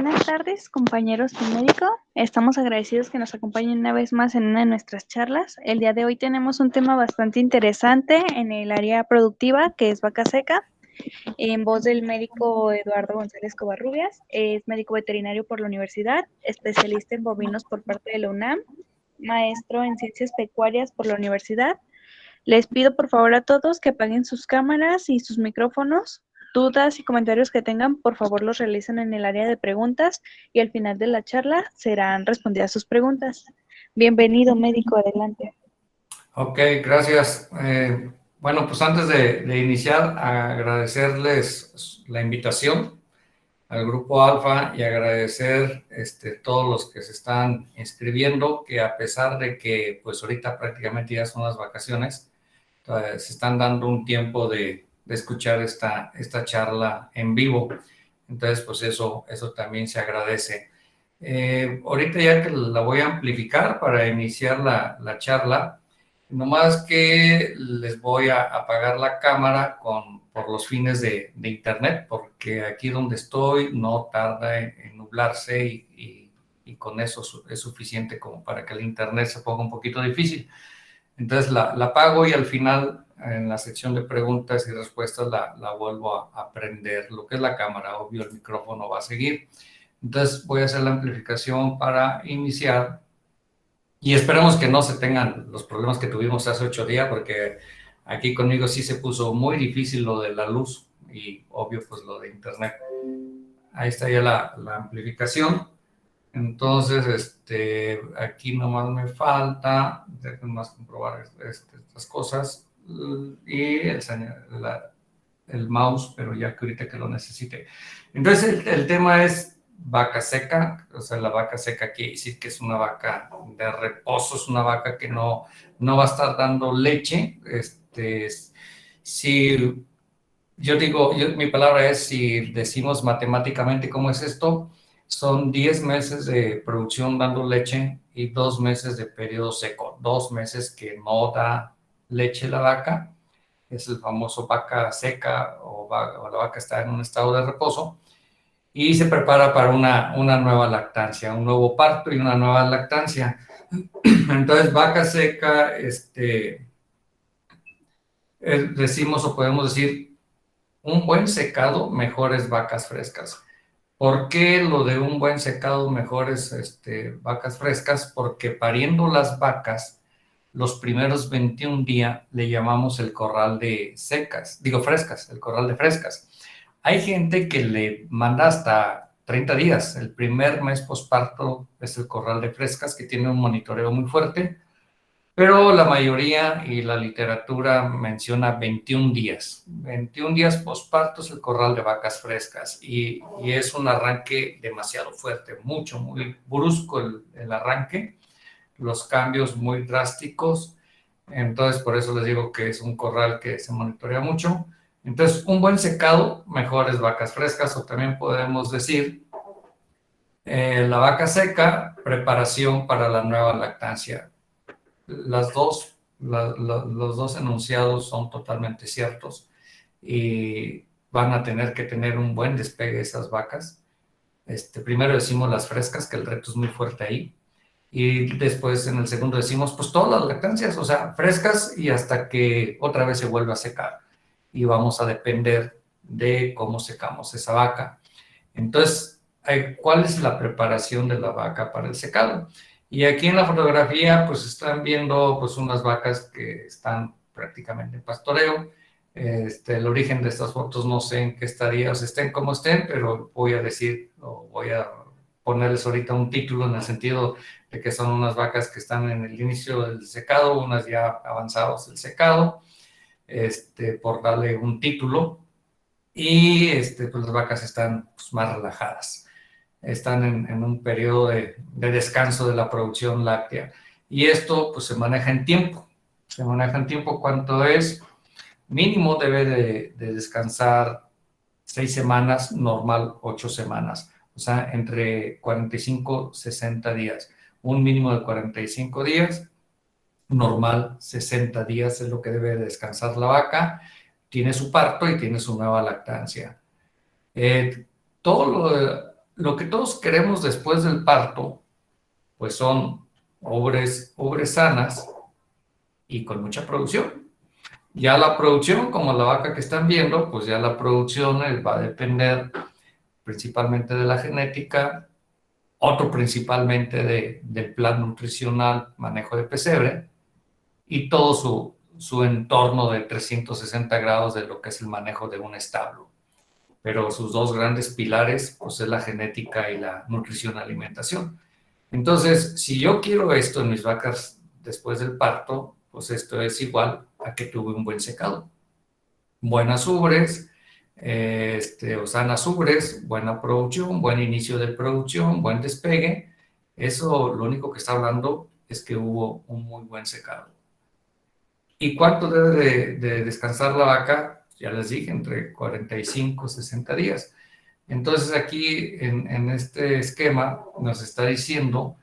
Buenas tardes, compañeros del médico. Estamos agradecidos que nos acompañen una vez más en una de nuestras charlas. El día de hoy tenemos un tema bastante interesante en el área productiva, que es vaca seca, en voz del médico Eduardo González Covarrubias. Es médico veterinario por la universidad, especialista en bovinos por parte de la UNAM, maestro en ciencias pecuarias por la universidad. Les pido por favor a todos que apaguen sus cámaras y sus micrófonos. Dudas y comentarios que tengan, por favor los realicen en el área de preguntas y al final de la charla serán respondidas sus preguntas. Bienvenido, médico, adelante. Ok, gracias. Bueno, pues antes de iniciar, agradecerles la invitación al Grupo Alfa y agradecer todos los que se están inscribiendo, que a pesar de que pues ahorita prácticamente ya son las vacaciones, se están dando un tiempo de escuchar esta charla en vivo. Entonces, pues eso también se agradece. Ahorita ya que la voy a amplificar para iniciar la charla, nomás que les voy a apagar la cámara por los fines de internet, porque aquí donde estoy no tarda en nublarse y con eso es suficiente como para que el internet se ponga un poquito difícil. Entonces la apago y al final, en la sección de preguntas y respuestas, la vuelvo a prender. Lo que es la cámara, obvio, el micrófono va a seguir. Entonces voy a hacer la amplificación para iniciar y esperemos que no se tengan los problemas que tuvimos hace 8 días, porque aquí conmigo sí se puso muy difícil lo de la luz y obvio pues lo de internet. Ahí está ya la amplificación. Entonces, aquí nomás me falta, déjenme más comprobar estas cosas, y el mouse, pero ya que ahorita que lo necesite. Entonces, el tema es vaca seca, o sea, la vaca seca quiere decir que es una vaca de reposo, es una vaca que no va a estar dando leche. Si yo digo, mi palabra es, si decimos matemáticamente cómo es esto, son 10 meses de producción dando leche y 2 meses de periodo seco. 2 meses que no da leche la vaca, es el famoso vaca seca o la vaca está en un estado de reposo y se prepara para una nueva lactancia, un nuevo parto y una nueva lactancia. Entonces, vaca seca, decimos o podemos decir, un buen secado, mejores vacas frescas. ¿Por qué lo de un buen secado, mejores vacas frescas? Porque pariendo las vacas, los primeros 21 días le llamamos el corral de secas, digo frescas, el corral de frescas. Hay gente que le manda hasta 30 días. El primer mes posparto es el corral de frescas, que tiene un monitoreo muy fuerte, pero la mayoría y la literatura menciona 21 días. 21 días posparto es el corral de vacas frescas y es un arranque demasiado fuerte, muy brusco el arranque, los cambios muy drásticos. Entonces, por eso les digo que es un corral que se monitorea mucho. Entonces, un buen secado, mejores vacas frescas, o también podemos decir la vaca seca, preparación para la nueva lactancia. Los dos enunciados son totalmente ciertos y van a tener que tener un buen despegue esas vacas. Primero decimos las frescas, que el reto es muy fuerte ahí, y después en el segundo decimos pues todas las lactancias, o sea, frescas y hasta que otra vez se vuelva a secar, y vamos a depender de cómo secamos esa vaca. Entonces, ¿cuál es la preparación de la vaca para el secado? Y aquí en la fotografía, pues están viendo pues unas vacas que están prácticamente en pastoreo. El origen de estas fotos no sé en qué estadías estén, como estén, pero voy a decir, o voy a ponerles ahorita un título en el sentido de que son unas vacas que están en el inicio del secado, unas ya avanzadas del secado, por darle un título. Y pues las vacas están pues, más relajadas, están en un periodo de descanso de la producción láctea. Y esto pues se maneja en tiempo, ¿cuánto es? Mínimo debe de descansar 6 semanas, normal 8 semanas, o sea, entre 45 y 60 días. Un mínimo de 45 días, normal 60 días es lo que debe descansar la vaca, tiene su parto y tiene su nueva lactancia. Eh, todo lo que todos queremos después del parto, pues son ubres sanas y con mucha producción. Ya la producción, como la vaca que están viendo, pues ya la producción va a depender principalmente de la genética, otro principalmente del plan nutricional, manejo de pesebre, y todo su entorno de 360 grados de lo que es el manejo de un establo. Pero sus dos grandes pilares, pues es la genética y la nutrición alimentación. Entonces, si yo quiero esto en mis vacas después del parto, pues esto es igual a que tuve un buen secado. Buenas ubres, o sanas ubres, buena producción, buen inicio de producción, buen despegue. Eso lo único que está hablando es que hubo un muy buen secado. ¿Y cuánto debe de descansar la vaca? Ya les dije, entre 45 y 60 días. Entonces aquí en este esquema nos está diciendo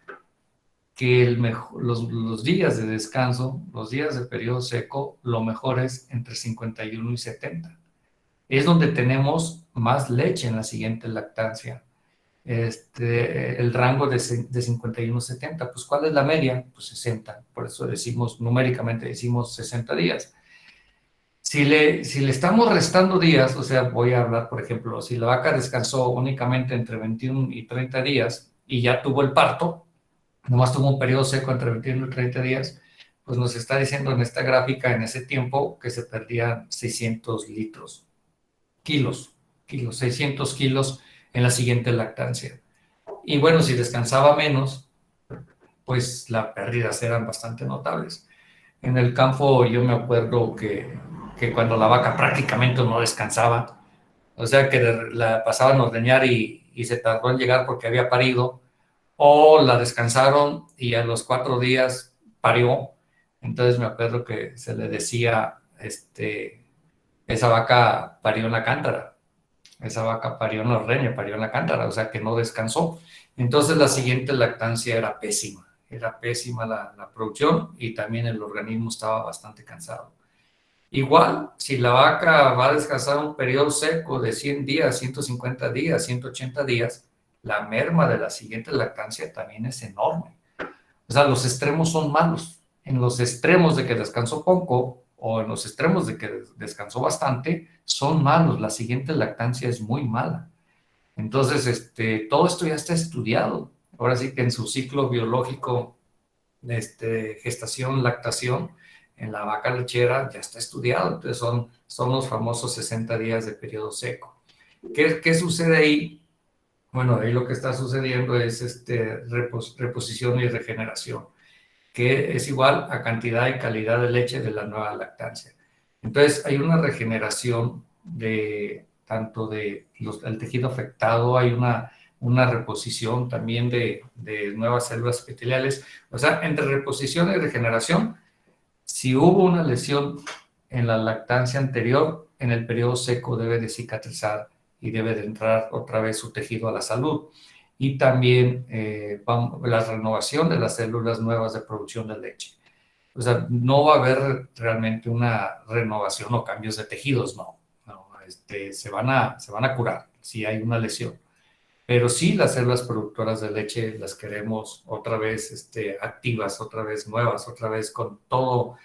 que los días de descanso, los días de periodo seco, lo mejor es entre 51 y 70. Es donde tenemos más leche en la siguiente lactancia. El rango de 51 a 70, pues ¿cuál es la media? Pues 60, por eso decimos, numéricamente decimos 60 días. Si le estamos restando días, o sea, voy a hablar, por ejemplo, si la vaca descansó únicamente entre 21 y 30 días y ya tuvo el parto, nomás tuvo un periodo seco entre 21 y 30 días, pues nos está diciendo en esta gráfica, en ese tiempo, que se perdían 600 kilos, 600 kilos en la siguiente lactancia. Y bueno, si descansaba menos, pues las pérdidas eran bastante notables. En el campo yo me acuerdo que cuando la vaca prácticamente no descansaba, o sea que la pasaban a ordeñar y se tardó en llegar porque había parido, o la descansaron y a los 4 días parió. Entonces me acuerdo que se le decía, esa vaca parió en la cántara, esa vaca parió en la ordeña, parió en la cántara, o sea que no descansó. Entonces la siguiente lactancia era pésima la producción y también el organismo estaba bastante cansado. Igual, si la vaca va a descansar un periodo seco de 100 días, 150 días, 180 días, la merma de la siguiente lactancia también es enorme. O sea, los extremos son malos. En los extremos de que descansó poco o en los extremos de que descansó bastante, son malos. La siguiente lactancia es muy mala. Entonces, todo esto ya está estudiado. Ahora sí que en su ciclo biológico, gestación, lactación, en la vaca lechera ya está estudiado. Entonces, son los famosos 60 días de periodo seco. ¿Qué sucede ahí? Bueno, ahí lo que está sucediendo es reposición y regeneración, que es igual a cantidad y calidad de leche de la nueva lactancia. Entonces, hay una regeneración de tanto del tejido afectado, hay una reposición también de nuevas células epiteliales. O sea, entre reposición y regeneración, si hubo una lesión en la lactancia anterior, en el periodo seco debe de cicatrizar y debe de entrar otra vez su tejido a la salud. Y también la renovación de las células nuevas de producción de leche. O sea, no va a haber realmente una renovación o cambios de tejidos, no se van a curar si hay una lesión. Pero sí las células productoras de leche las queremos otra vez activas, otra vez nuevas, otra vez con todo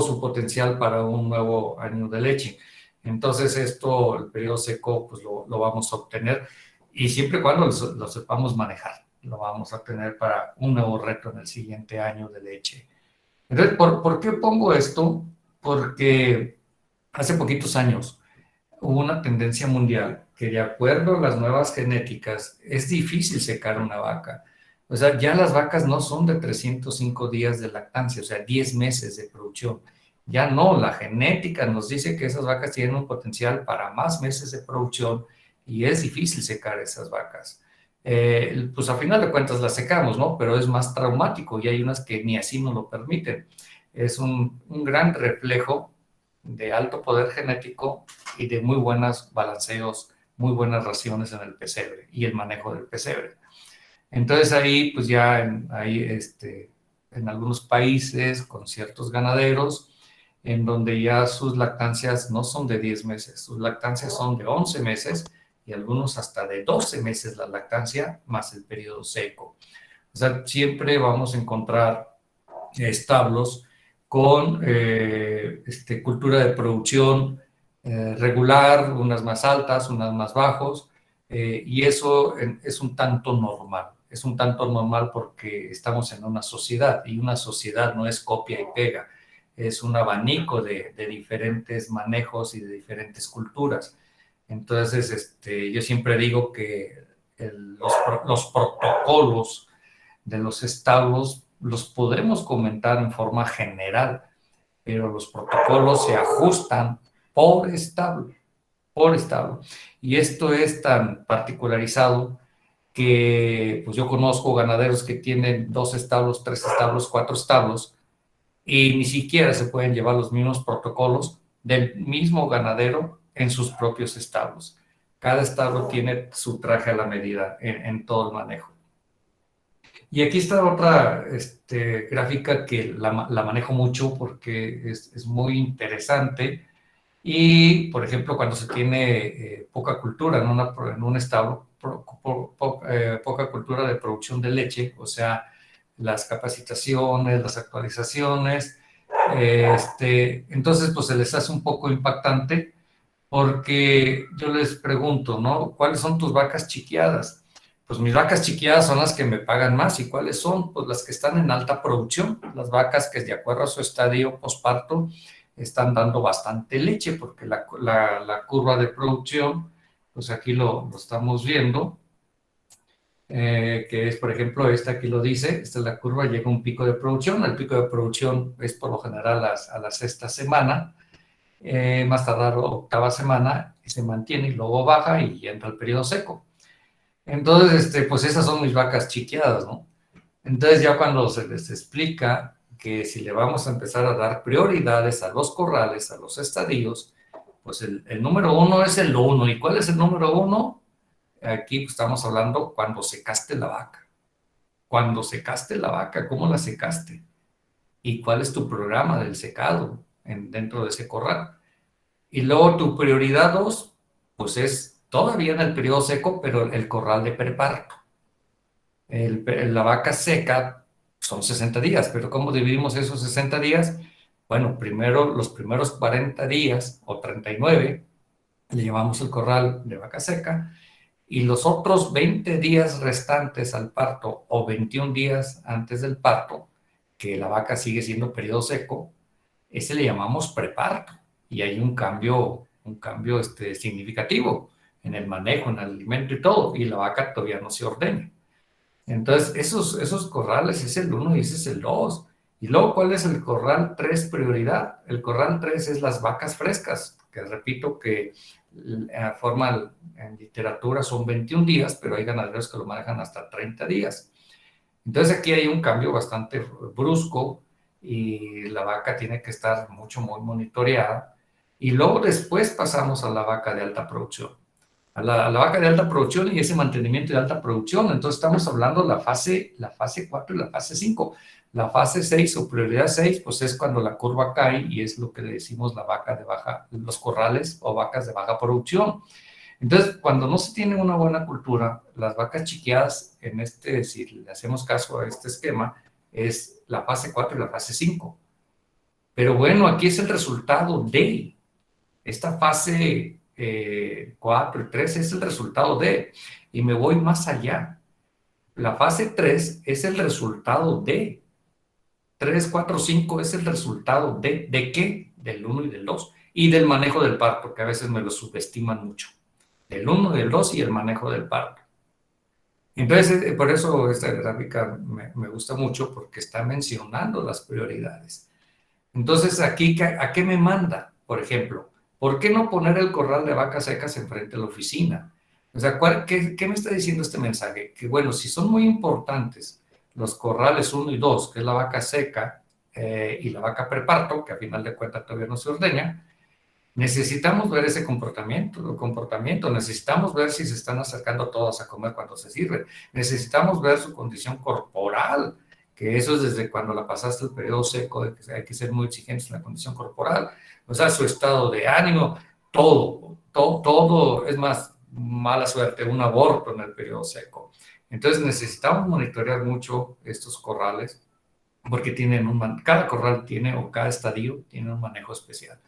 su potencial para un nuevo año de leche. Entonces esto, el periodo seco, pues lo vamos a obtener y siempre y cuando lo sepamos manejar, lo vamos a tener para un nuevo reto en el siguiente año de leche. Entonces, ¿por qué pongo esto? Porque hace poquitos años hubo una tendencia mundial que de acuerdo a las nuevas genéticas es difícil secar una vaca. O sea, ya las vacas no son de 305 días de lactancia, o sea, 10 meses de producción. Ya no, la genética nos dice que esas vacas tienen un potencial para más meses de producción y es difícil secar esas vacas. Pues a final de cuentas las secamos, ¿no? Pero es más traumático y hay unas que ni así nos lo permiten. Es un gran reflejo de alto poder genético y de muy buenos balanceos, muy buenas raciones en el pesebre y el manejo del pesebre. Entonces ahí, pues ya en algunos países con ciertos ganaderos, en donde ya sus lactancias no son de 10 meses, sus lactancias son de 11 meses, y algunos hasta de 12 meses la lactancia más el periodo seco. O sea, siempre vamos a encontrar establos con cultura de producción regular, unas más altas, unas más bajos, y eso es un tanto normal. Es un tanto normal porque estamos en una sociedad y una sociedad no es copia y pega, es un abanico de diferentes manejos y de diferentes culturas. Entonces, yo siempre digo que los protocolos de los establos los podemos comentar en forma general, pero los protocolos se ajustan por establo, por establo. Y esto es tan particularizado que pues yo conozco ganaderos que tienen 2 establos, 3 establos, 4 establos, y ni siquiera se pueden llevar los mismos protocolos del mismo ganadero en sus propios establos. Cada establo tiene su traje a la medida en todo el manejo. Y aquí está otra gráfica que la manejo mucho porque es muy interesante. Y, por ejemplo, cuando se tiene poca cultura en un establo, poca cultura de producción de leche, o sea, las capacitaciones, las actualizaciones, entonces pues se les hace un poco impactante porque yo les pregunto, ¿no? ¿Cuáles son tus vacas chiqueadas? Pues mis vacas chiqueadas son las que me pagan más. ¿Y cuáles son? Pues las que están en alta producción, las vacas que de acuerdo a su estadio posparto están dando bastante leche, porque la curva de producción, pues aquí lo estamos viendo, que es, por ejemplo, esta aquí lo dice, esta es la curva, llega un pico de producción, el pico de producción es por lo general a la sexta semana, más tardar octava semana, y se mantiene y luego baja y entra el periodo seco. Entonces, pues esas son mis vacas chiqueadas, ¿no? Entonces ya cuando se les explica que si le vamos a empezar a dar prioridades a los corrales, a los estadios, pues el número 1 es el 1. ¿Y cuál es el número 1? Aquí pues, estamos hablando cuando secaste la vaca. Cuando secaste la vaca, ¿cómo la secaste? ¿Y cuál es tu programa del secado dentro de ese corral? Y luego tu prioridad 2, pues es todavía en el periodo seco, pero el corral de preparto. La vaca seca son 60 días, pero ¿cómo dividimos esos 60 días? Bueno, primero los primeros 40 días o 39 le llevamos el corral de vaca seca y los otros 20 días restantes al parto o 21 días antes del parto, que la vaca sigue siendo periodo seco, ese le llamamos preparto y hay un cambio significativo en el manejo, en el alimento y todo, y la vaca todavía no se ordena. Entonces, esos corrales es el 1 y ese es el 2. Y luego, ¿cuál es el corral 3 prioridad? El corral 3 es las vacas frescas, que repito que forma en literatura son 21 días, pero hay ganaderos que lo manejan hasta 30 días. Entonces, aquí hay un cambio bastante brusco y la vaca tiene que estar muy monitoreada. Y luego después pasamos a la vaca de alta producción. A la vaca de alta producción y ese mantenimiento de alta producción. Entonces estamos hablando de la fase 4 y la fase 5. La fase 6 o prioridad 6, pues es cuando la curva cae y es lo que le decimos la vaca de baja, los corrales o vacas de baja producción. Entonces, cuando no se tiene una buena cultura, las vacas chiqueadas, si le hacemos caso a este esquema, es la fase 4 y la fase 5. Pero bueno, aquí es el resultado de esta fase 4 y 3 es el resultado de, y me voy más allá. La fase 3 es el resultado de, 3, 4, 5 es el resultado ¿de qué? Del 1 y del 2, y del manejo del parto, que a veces me lo subestiman mucho. Del 1, del 2 y el manejo del parto. Entonces, por eso esta gráfica me gusta mucho, porque está mencionando las prioridades. Entonces, aquí, ¿a qué me manda? Por ejemplo, ¿por qué no poner el corral de vacas secas enfrente de la oficina? O sea, ¿qué me está diciendo este mensaje? Que bueno, si son muy importantes los corrales 1 y 2, que es la vaca seca y la vaca preparto, que a final de cuentas todavía no se ordeña, necesitamos ver ese comportamiento, necesitamos ver si se están acercando todas a comer cuando se sirven, necesitamos ver su condición corporal, que eso es desde cuando la pasaste el periodo seco, de que hay que ser muy exigentes en la condición corporal, o sea, su estado de ánimo, todo, es más, mala suerte, un aborto en el periodo seco. Entonces necesitamos monitorear mucho estos corrales porque cada corral tiene, o cada estadio tiene un manejo especial.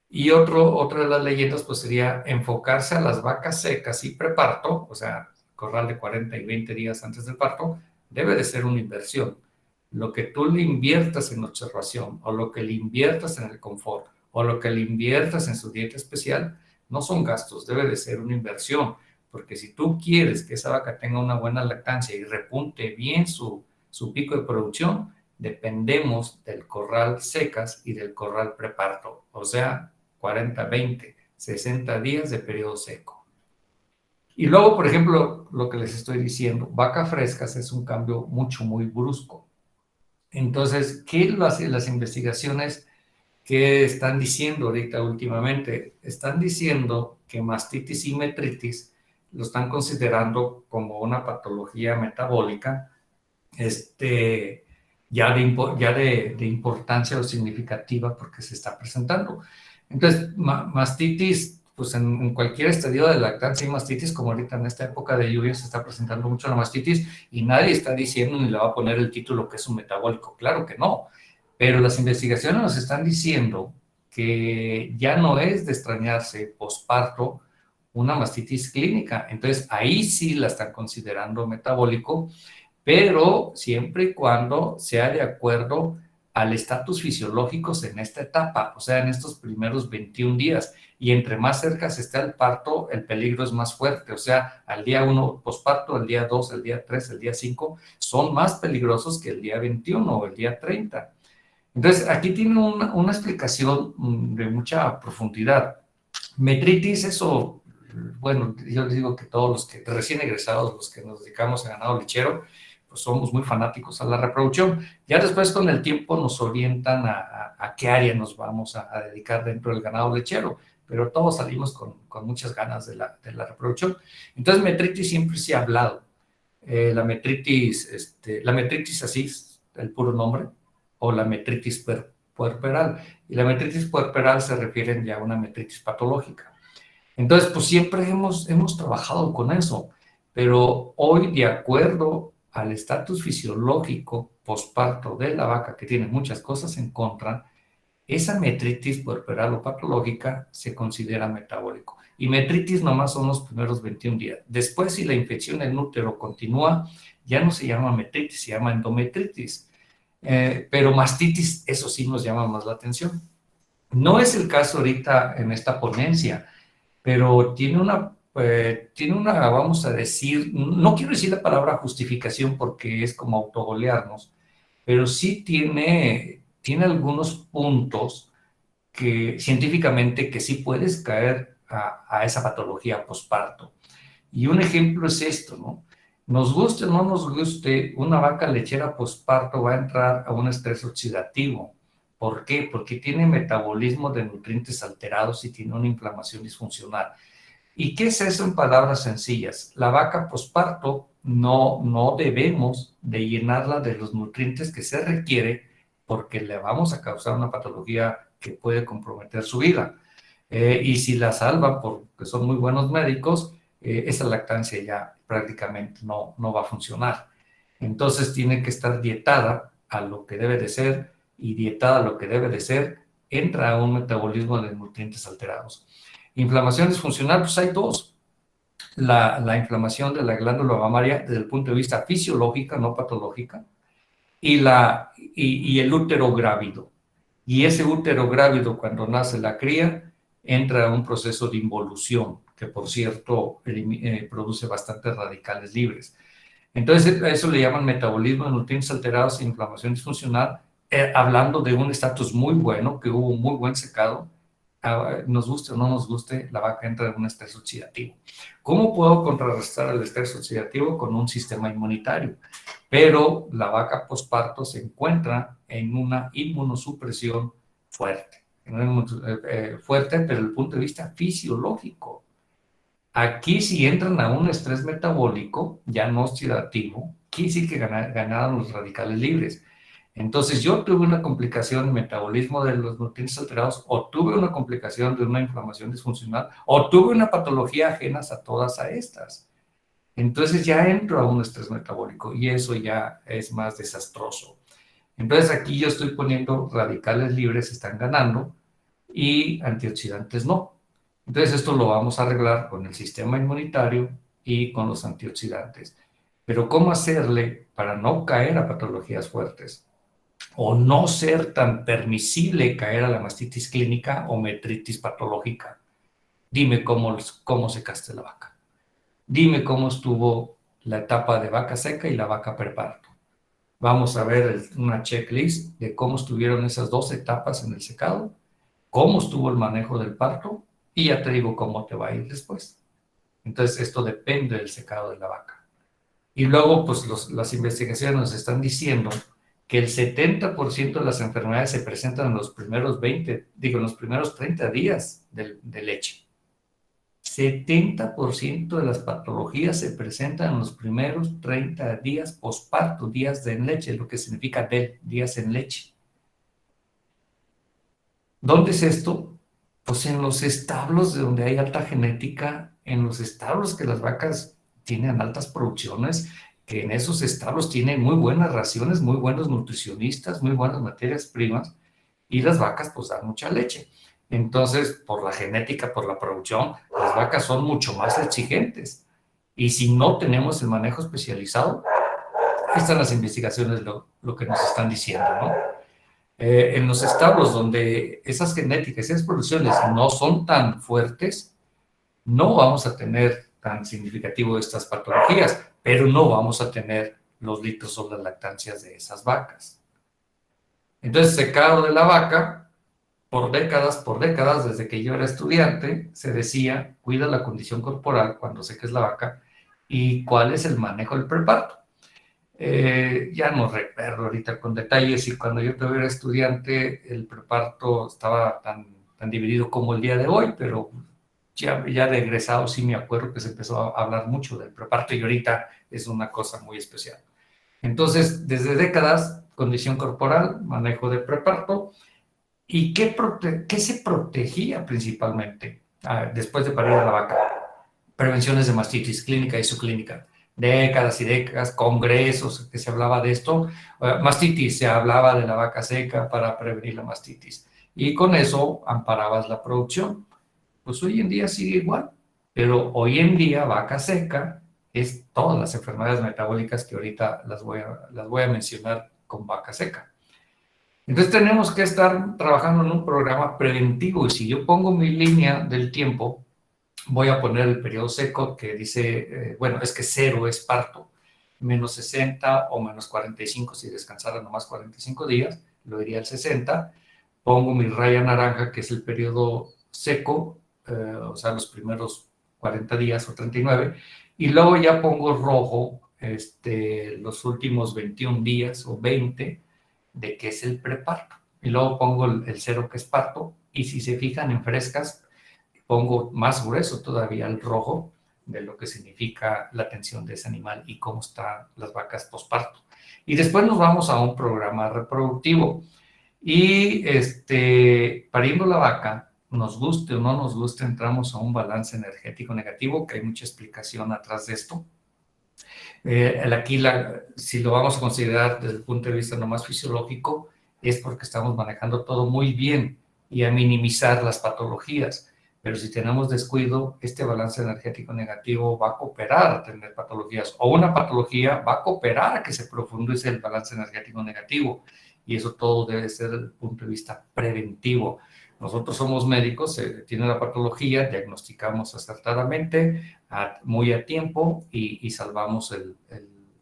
Y otra de las leyendas pues sería enfocarse a las vacas secas y preparto, o sea, corral de 40 y 20 días antes del parto, debe de ser una inversión. Lo que tú le inviertas en observación, o lo que le inviertas en el confort, o lo que le inviertas en su dieta especial, no son gastos, debe de ser una inversión. Porque si tú quieres que esa vaca tenga una buena lactancia y repunte bien su pico de producción, dependemos del corral secas y del corral preparto. O sea, 40, 20, 60 días de periodo seco. Y luego, por ejemplo, lo que les estoy diciendo, vaca frescas es un cambio muy brusco. Entonces, ¿qué las investigaciones que están diciendo ahorita últimamente? Están diciendo que mastitis y metritis lo están considerando como una patología metabólica, ya de importancia o significativa porque se está presentando. Entonces, mastitis, pues en cualquier estadio de lactancia y mastitis, como ahorita en esta época de lluvia se está presentando mucho la mastitis y nadie está diciendo ni le va a poner el título que es un metabólico, claro que no, pero las investigaciones nos están diciendo que ya no es de extrañarse posparto una mastitis clínica, entonces ahí sí la están considerando metabólico, pero siempre y cuando sea de acuerdo al estatus fisiológicos en esta etapa, o sea, en estos primeros 21 días. Y entre más cerca se esté al parto, el peligro es más fuerte. O sea, al día 1 posparto, al día 2, al día 3, al día 5, son más peligrosos que el día 21 o el día 30. Entonces, aquí tiene una explicación de mucha profundidad. Metritis, eso, bueno, yo les digo que todos los que recién egresados, los que nos dedicamos a ganado lechero, pues somos muy fanáticos a la reproducción. Ya después con el tiempo nos orientan a qué área nos vamos a dedicar dentro del ganado lechero, pero todos salimos con muchas ganas de la reproducción. Entonces, metritis siempre se ha hablado. La metritis así, el puro nombre, o la metritis puerperal. Y la metritis puerperal se refiere ya a una metritis patológica. Entonces, pues siempre hemos trabajado con eso, pero hoy, de acuerdo al estatus fisiológico posparto de la vaca, que tiene muchas cosas en contra, esa metritis puerperal o patológica se considera metabólico. Y metritis nomás son los primeros 21 días. Después, si la infección en útero continúa, ya no se llama metritis, se llama endometritis. Pero mastitis, eso sí nos llama más la atención. No es el caso ahorita en esta ponencia, pero tiene una, vamos a decir, no quiero decir la palabra justificación porque es como autogolearnos, pero sí tiene algunos puntos que científicamente que sí puedes caer a esa patología posparto. Y un ejemplo es esto, ¿no? Nos guste o no nos guste, una vaca lechera posparto va a entrar a un estrés oxidativo. ¿Por qué? Porque tiene metabolismo de nutrientes alterados y tiene una inflamación disfuncional. ¿Y qué es eso en palabras sencillas? La vaca posparto no debemos de llenarla de los nutrientes que se requiere porque le vamos a causar una patología que puede comprometer su vida. Y si la salvan porque son muy buenos médicos, esa lactancia ya prácticamente no va a funcionar. Entonces tiene que estar dietada a lo que debe de ser y dietada a lo que debe de ser, entra a un metabolismo de nutrientes alterados. Inflamación disfuncional, pues hay dos. La inflamación de la glándula mamaria desde el punto de vista fisiológica, no patológica, y el útero grávido. Y ese útero grávido, cuando nace la cría, entra a un proceso de involución, que por cierto produce bastantes radicales libres. Entonces, a eso le llaman metabolismo de nutrientes alterados e inflamación disfuncional, hablando de un estatus muy bueno, que hubo un muy buen secado. Nos guste o no nos guste, la vaca entra en un estrés oxidativo. ¿Cómo puedo contrarrestar el estrés oxidativo? Con un sistema inmunitario. Pero la vaca posparto se encuentra en una inmunosupresión fuerte. Fuerte desde el punto de vista fisiológico. Aquí, si entran a un estrés metabólico, ya no oxidativo, quiere decir que ganaron los radicales libres. Entonces yo tuve una complicación en metabolismo de los nutrientes alterados, o tuve una complicación de una inflamación disfuncional, o tuve una patología ajenas a todas a estas. Entonces ya entro a un estrés metabólico y eso ya es más desastroso. Entonces aquí yo estoy poniendo radicales libres están ganando y antioxidantes no. Entonces esto lo vamos a arreglar con el sistema inmunitario y con los antioxidantes. Pero ¿cómo hacerle para no caer a patologías fuertes? O no ser tan permisible caer a la mastitis clínica o metritis patológica. Dime cómo secaste la vaca. Dime cómo estuvo la etapa de vaca seca y la vaca preparto. Vamos a ver una checklist de cómo estuvieron esas dos etapas en el secado, cómo estuvo el manejo del parto y ya te digo cómo te va a ir después. Entonces, esto depende del secado de la vaca. Y luego, pues las investigaciones nos están diciendo que el 70% de las enfermedades se presentan en los primeros en los primeros 30 días de leche. 70% de las patologías se presentan en los primeros 30 días posparto, días de leche, lo que significa días en leche. ¿Dónde es esto? Pues en los establos de donde hay alta genética, en los establos que las vacas tienen altas producciones, que en esos establos tienen muy buenas raciones, muy buenos nutricionistas, muy buenas materias primas, y las vacas pues dan mucha leche. Entonces, por la genética, por la producción, las vacas son mucho más exigentes. Y si no tenemos el manejo especializado, ahí están las investigaciones, lo que nos están diciendo, ¿no? En los establos donde esas genéticas y esas producciones no son tan fuertes, no vamos a tener tan significativo estas patologías, pero no vamos a tener los litros o las lactancias de esas vacas. Entonces, secado de la vaca, por décadas, desde que yo era estudiante, se decía, cuida la condición corporal cuando seques la vaca y cuál es el manejo del preparto. Ya no recuerdo ahorita con detalles y cuando yo todavía era estudiante el preparto estaba tan dividido como el día de hoy, pero ya de egresado sí me acuerdo que se empezó a hablar mucho del preparto y ahorita es una cosa muy especial. Entonces, desde décadas, condición corporal, manejo de preparto. ¿Y qué se protegía principalmente después de parir a la vaca? Prevenciones de mastitis clínica y subclínica. Décadas y décadas, congresos que se hablaba de esto. Mastitis, se hablaba de la vaca seca para prevenir la mastitis. Y con eso amparabas la producción. Pues hoy en día sigue igual, pero hoy en día vaca seca es todas las enfermedades metabólicas que ahorita las voy a mencionar con vaca seca. Entonces tenemos que estar trabajando en un programa preventivo y si yo pongo mi línea del tiempo, voy a poner el periodo seco que dice, bueno, es que 0 es parto, menos 60 o menos 45 si descansara nomás 45 días, lo iría al 60. Pongo mi raya naranja que es el periodo seco, o sea, los primeros 40 días o 39, y luego ya pongo rojo los últimos 21 días o 20 de que es el preparto. Y luego pongo el 0 que es parto, y si se fijan en frescas, pongo más grueso todavía el rojo de lo que significa la atención de ese animal y cómo están las vacas posparto. Y después nos vamos a un programa reproductivo. Y pariendo la vaca, nos guste o no nos guste, entramos a un balance energético negativo, que hay mucha explicación atrás de esto. Aquí, si lo vamos a considerar desde el punto de vista no más fisiológico, es porque estamos manejando todo muy bien y a minimizar las patologías. Pero si tenemos descuido, este balance energético negativo va a cooperar a tener patologías, o una patología va a cooperar a que se profundice el balance energético negativo. Y eso todo debe ser desde el punto de vista preventivo. Nosotros somos médicos, tiene la patología, diagnosticamos acertadamente, muy a tiempo y salvamos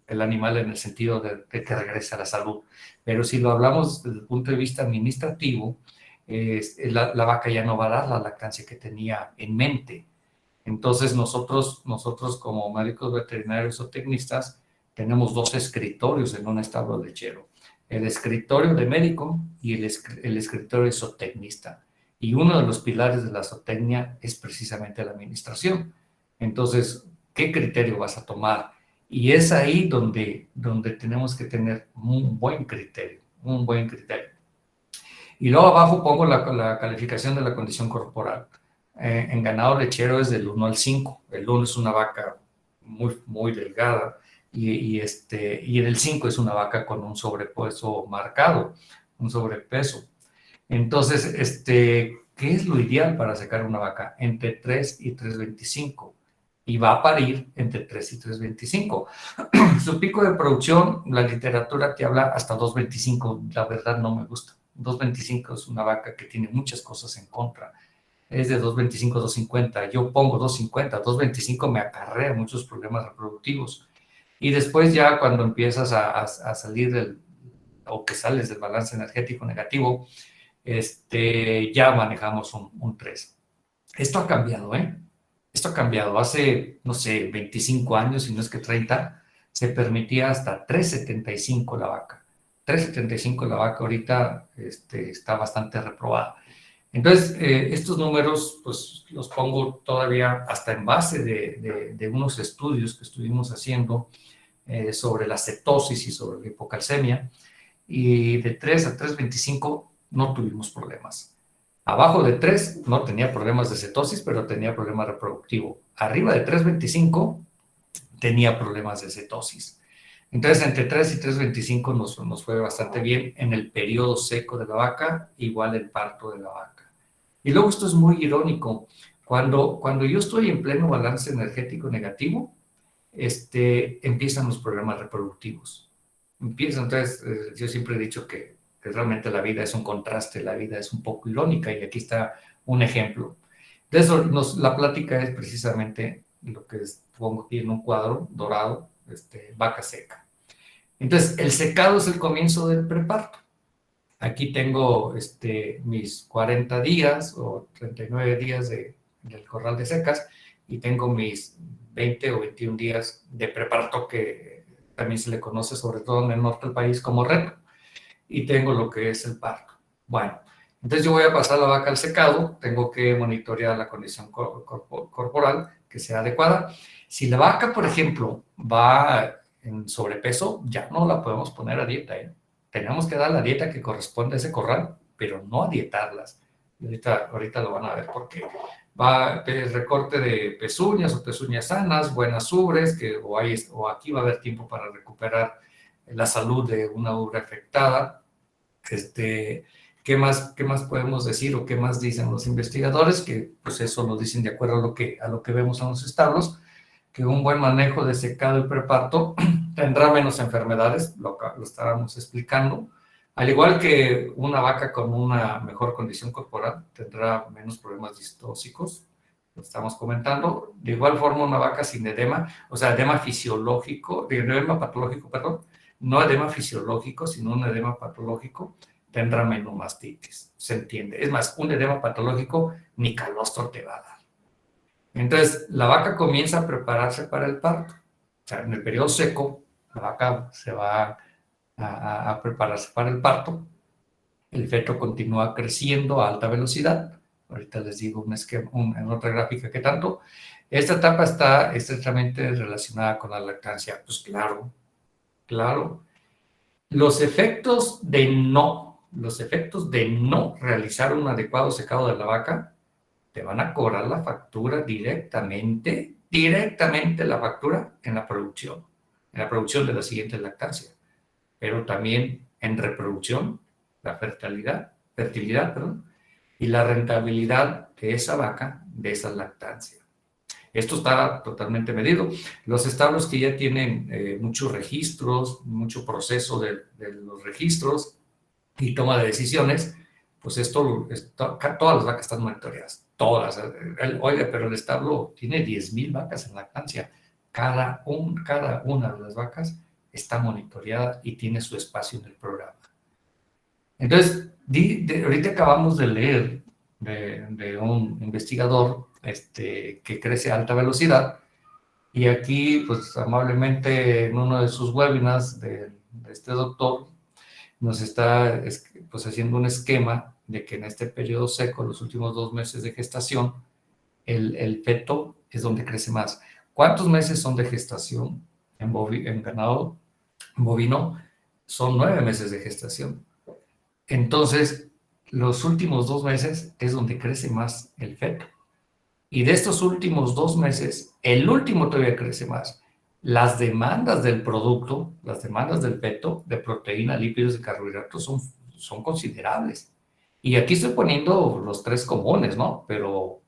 el animal en el sentido de que regrese a la salud. Pero si lo hablamos desde el punto de vista administrativo, la vaca ya no va a dar la lactancia que tenía en mente. Entonces nosotros como médicos veterinarios o tecnistas tenemos dos escritorios en un establo lechero. El escritorio de médico y el escritorio de zootecnista. Y uno de los pilares de la zootecnia es precisamente la administración. Entonces, ¿qué criterio vas a tomar? Y es ahí donde tenemos que tener un buen criterio, un buen criterio. Y luego abajo pongo la calificación de la condición corporal. En ganado lechero es del 1 al 5. El 1 es una vaca muy, muy delgada y en el 5 es una vaca con un sobrepeso marcado, un sobrepeso. Entonces, ¿qué es lo ideal para secar una vaca? Entre 3 y 3,25. Y va a parir entre 3 y 3,25. Su pico de producción, la literatura te habla hasta 2,25. La verdad no me gusta. 2,25 es una vaca que tiene muchas cosas en contra. Es de 2,25 a 2,50. Yo pongo 2,50. 2,25 me acarrea muchos problemas reproductivos. Y después ya cuando empiezas a salir o que sales del balance energético negativo, ya manejamos un 3. Esto ha cambiado, ¿eh? Esto ha cambiado. Hace, no sé, 25 años, si no es que 30, se permitía hasta 3,75 la vaca. 3,75 la vaca ahorita está bastante reprobada. Entonces, estos números, pues los pongo todavía hasta en base de unos estudios que estuvimos haciendo sobre la cetosis y sobre la hipocalcemia, y de 3 a 3,25 no tuvimos problemas. Abajo de 3 no tenía problemas de cetosis, pero tenía problema reproductivo. Arriba de 3,25 tenía problemas de cetosis. Entonces, entre 3 y 3,25 nos fue bastante bien en el periodo seco de la vaca, igual el parto de la vaca. Y luego esto es muy irónico. Cuando yo estoy en pleno balance energético negativo, empiezan los problemas reproductivos. Entonces, yo siempre he dicho que realmente la vida es un contraste, la vida es un poco irónica, y aquí está un ejemplo. De eso, la plática es precisamente lo que pongo aquí en un cuadro dorado, vaca seca. Entonces, el secado es el comienzo del preparto. Aquí tengo mis 40 días o 39 días del corral de secas, y tengo mis 20 o 21 días de preparto, que también se le conoce, sobre todo en el norte del país, como reto. Y tengo lo que es el parto. Bueno, entonces yo voy a pasar la vaca al secado, tengo que monitorear la condición corporal que sea adecuada. Si la vaca, por ejemplo, va en sobrepeso, ya no la podemos poner a dieta, ¿eh? Tenemos que dar la dieta que corresponde a ese corral, pero no a dietarlas. Ahorita lo van a ver porque va el recorte de pezuñas o pezuñas sanas, buenas ubres, o aquí va a haber tiempo para recuperar la salud de una ubre afectada. ¿Qué más podemos decir, o qué más dicen los investigadores? Que pues eso lo dicen de acuerdo a lo que vemos en los establos, que un buen manejo de secado y preparto tendrá menos enfermedades, lo estábamos explicando, al igual que una vaca con una mejor condición corporal tendrá menos problemas distóxicos, lo estamos comentando. De igual forma, una vaca sin edema, o sea, edema fisiológico, edema patológico, perdón, no edema fisiológico, sino un edema patológico, tendrá menos mastitis, se entiende. Es más, un edema patológico ni calostro te va a dar. Entonces, la vaca comienza a prepararse para el parto. O sea, en el periodo seco, la vaca se va a prepararse para el parto. El feto continúa creciendo a alta velocidad. Ahorita les digo en otra gráfica qué tanto. Esta etapa está estrechamente relacionada con la lactancia. Pues claro, claro. Los efectos de no realizar un adecuado secado de la vaca te van a cobrar la factura directamente la factura en la producción de la siguiente lactancia, pero también en reproducción, la fertilidad, perdón, y la rentabilidad de esa vaca, de esa lactancia. Esto está totalmente medido. Los establos que ya tienen muchos registros, mucho proceso de los registros y toma de decisiones, pues todas las vacas están monitoreadas, todas. Oiga, pero el establo tiene 10,000 vacas en lactancia. Cada una de las vacas está monitoreada y tiene su espacio en el programa. Entonces, ahorita acabamos de leer de un investigador que crece a alta velocidad, y aquí, pues amablemente, en uno de sus webinars de este doctor, nos está pues haciendo un esquema de que en este periodo seco, los últimos 2 meses de gestación, el feto es donde crece más. ¿Cuántos meses son de gestación en ganado bovino? Son 9 meses de gestación. Entonces, los últimos 2 meses es donde crece más el feto. Y de estos últimos 2 meses, el último todavía crece más. Las demandas del producto, las demandas del feto de proteína, lípidos y carbohidratos son considerables. Y aquí estoy poniendo los tres comunes, ¿no? Pero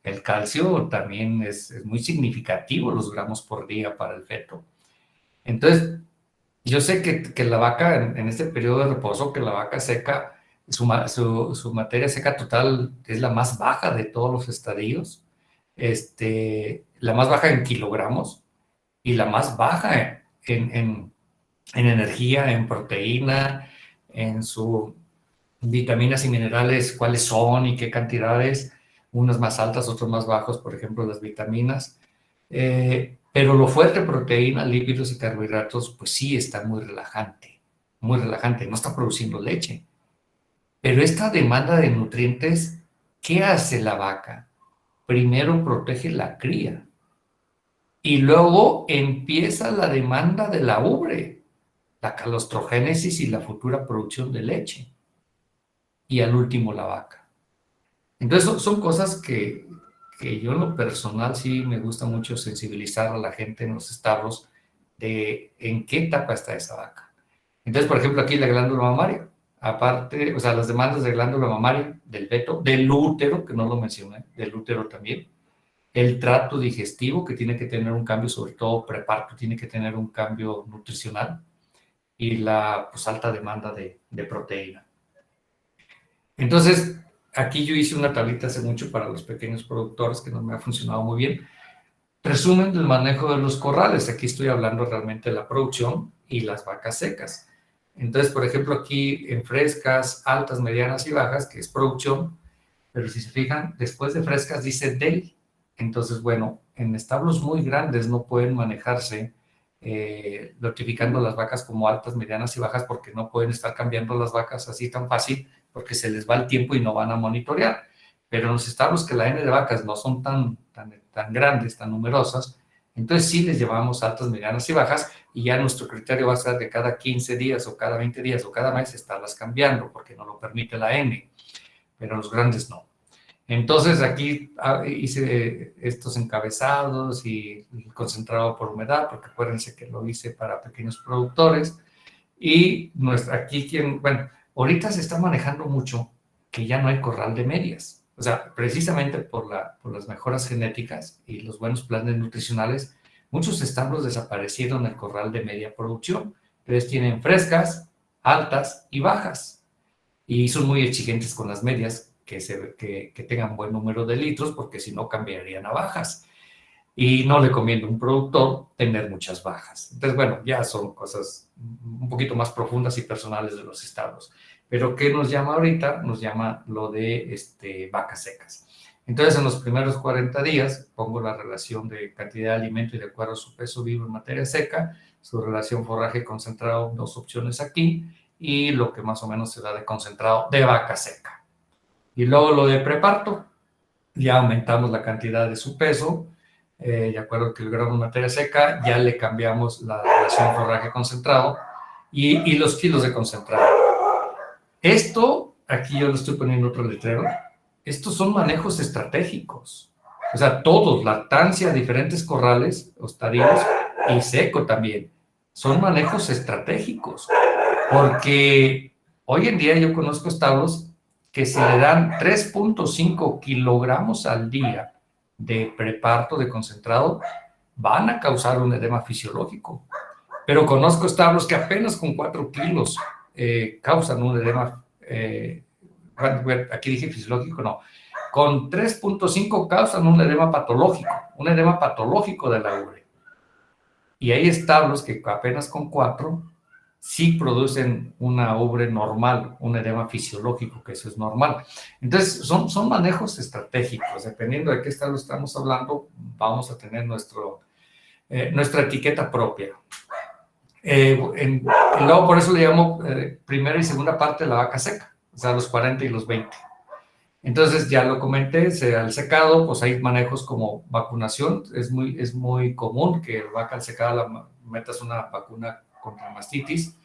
el calcio también es muy significativo, los gramos por día para el feto. Entonces, yo sé que la vaca en este periodo de reposo, que la vaca seca, su materia seca total es la más baja de todos los estadios, la más baja en kilogramos y la más baja en energía, en proteína, en sus vitaminas y minerales, cuáles son y qué cantidades, unas más altas, otras más bajos, por ejemplo, las vitaminas. Pero lo fuerte, proteína, lípidos y carbohidratos, pues sí está muy relajante, no está produciendo leche. Pero esta demanda de nutrientes, ¿qué hace la vaca? Primero protege la cría y luego empieza la demanda de la ubre, la calostrogénesis y la futura producción de leche. Y al último la vaca. Entonces son cosas que yo en lo personal sí me gusta mucho sensibilizar a la gente en los establos de en qué etapa está esa vaca. Entonces, por ejemplo, aquí la glándula mamaria, aparte, o sea, las demandas de glándula mamaria, del feto, del útero, que no lo mencioné, del útero también, el trato digestivo, que tiene que tener un cambio, sobre todo preparto, tiene que tener un cambio nutricional, y la pues, alta demanda de proteína. Entonces, aquí yo hice una tablita hace mucho para los pequeños productores que no me ha funcionado muy bien. Resumen del manejo de los corrales. Aquí estoy hablando realmente de la producción y las vacas secas. Entonces, por ejemplo, aquí en frescas, altas, medianas y bajas, que es producción, pero si se fijan, después de frescas dice del. Entonces, bueno, en establos muy grandes no pueden manejarse notificando las vacas como altas, medianas y bajas porque no pueden estar cambiando las vacas así tan fácil porque se les va el tiempo y no van a monitorear. Pero en los establos que la N de vacas no son tan grandes, tan numerosas, entonces sí les llevamos altas, medianas y bajas y ya nuestro criterio va a ser de cada 15 días o cada 20 días o cada mes estarlas cambiando porque no lo permite la N, pero los grandes no. Entonces aquí hice estos encabezados y concentrado por humedad, porque acuérdense que lo hice para pequeños productores. Y aquí bueno, ahorita se está manejando mucho que ya no hay corral de medias. O sea, precisamente por las mejoras genéticas y los buenos planes nutricionales, muchos establos desaparecieron el corral de media producción. Entonces tienen frescas, altas y bajas y son muy exigentes con las medias, que tengan buen número de litros, porque si no cambiarían a bajas. Y no le conviene a un productor tener muchas bajas. Entonces, bueno, ya son cosas un poquito más profundas y personales de los estados. Pero ¿qué nos llama ahorita? Nos llama lo de vacas secas. Entonces, en los primeros 40 días, pongo la relación de cantidad de alimento y de acuerdo a su peso vivo en materia seca, su relación forraje concentrado, 2 opciones aquí, y lo que más o menos se da de concentrado de vaca seca. Y luego lo de preparto, ya aumentamos la cantidad de su peso, de acuerdo que el grado de materia seca, ya le cambiamos la relación forraje concentrado y los kilos de concentrado. Esto, aquí yo lo estoy poniendo otro letrero, estos son manejos estratégicos. O sea, todos, lactancia, diferentes corrales, hostarinos y seco también, son manejos estratégicos. Porque hoy en día yo conozco establos que si le dan 3.5 kilogramos al día de preparto de concentrado, van a causar un edema fisiológico. Pero conozco establos que apenas con 4 kilos causan un edema, aquí dije fisiológico, no, con 3.5 causan un edema patológico de la ubre. Y hay establos que apenas con 4 sí producen una ubre normal, un edema fisiológico, que eso es normal. Entonces, son manejos estratégicos. Dependiendo de qué establo estamos hablando, vamos a tener nuestra etiqueta propia. Luego, por eso le llamo primera y segunda parte de la vaca seca, o sea, los 40 y los 20. Entonces, ya lo comenté, al secado, pues hay manejos como vacunación. Es muy común que la vaca al secado la metas una vacuna contra mastitis.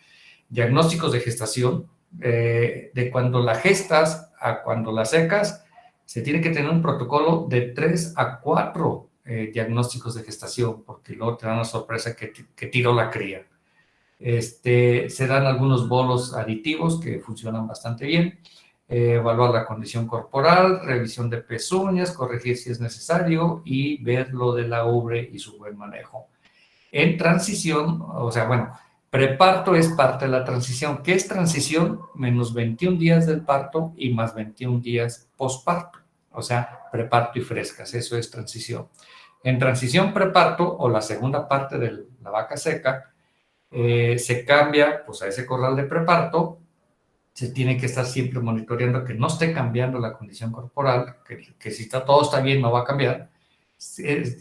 diagnósticos de gestación, de cuando la gestas a cuando la secas, se tiene que tener un protocolo de 3 a 4 diagnósticos de gestación, porque luego te dan la sorpresa que tiró la cría. Se dan algunos bolos aditivos que funcionan bastante bien. Evaluar la condición corporal, revisión de pezuñas, corregir si es necesario y ver lo de la ubre y su buen manejo. En transición, o sea, bueno, preparto es parte de la transición. ¿Qué es transición? Menos 21 días del parto y más 21 días posparto. O sea, preparto y frescas, eso es transición. En transición preparto, o la segunda parte de la vaca seca, se cambia pues a ese corral de preparto. Se tiene que estar siempre monitoreando que no esté cambiando la condición corporal, que si todo está bien no va a cambiar.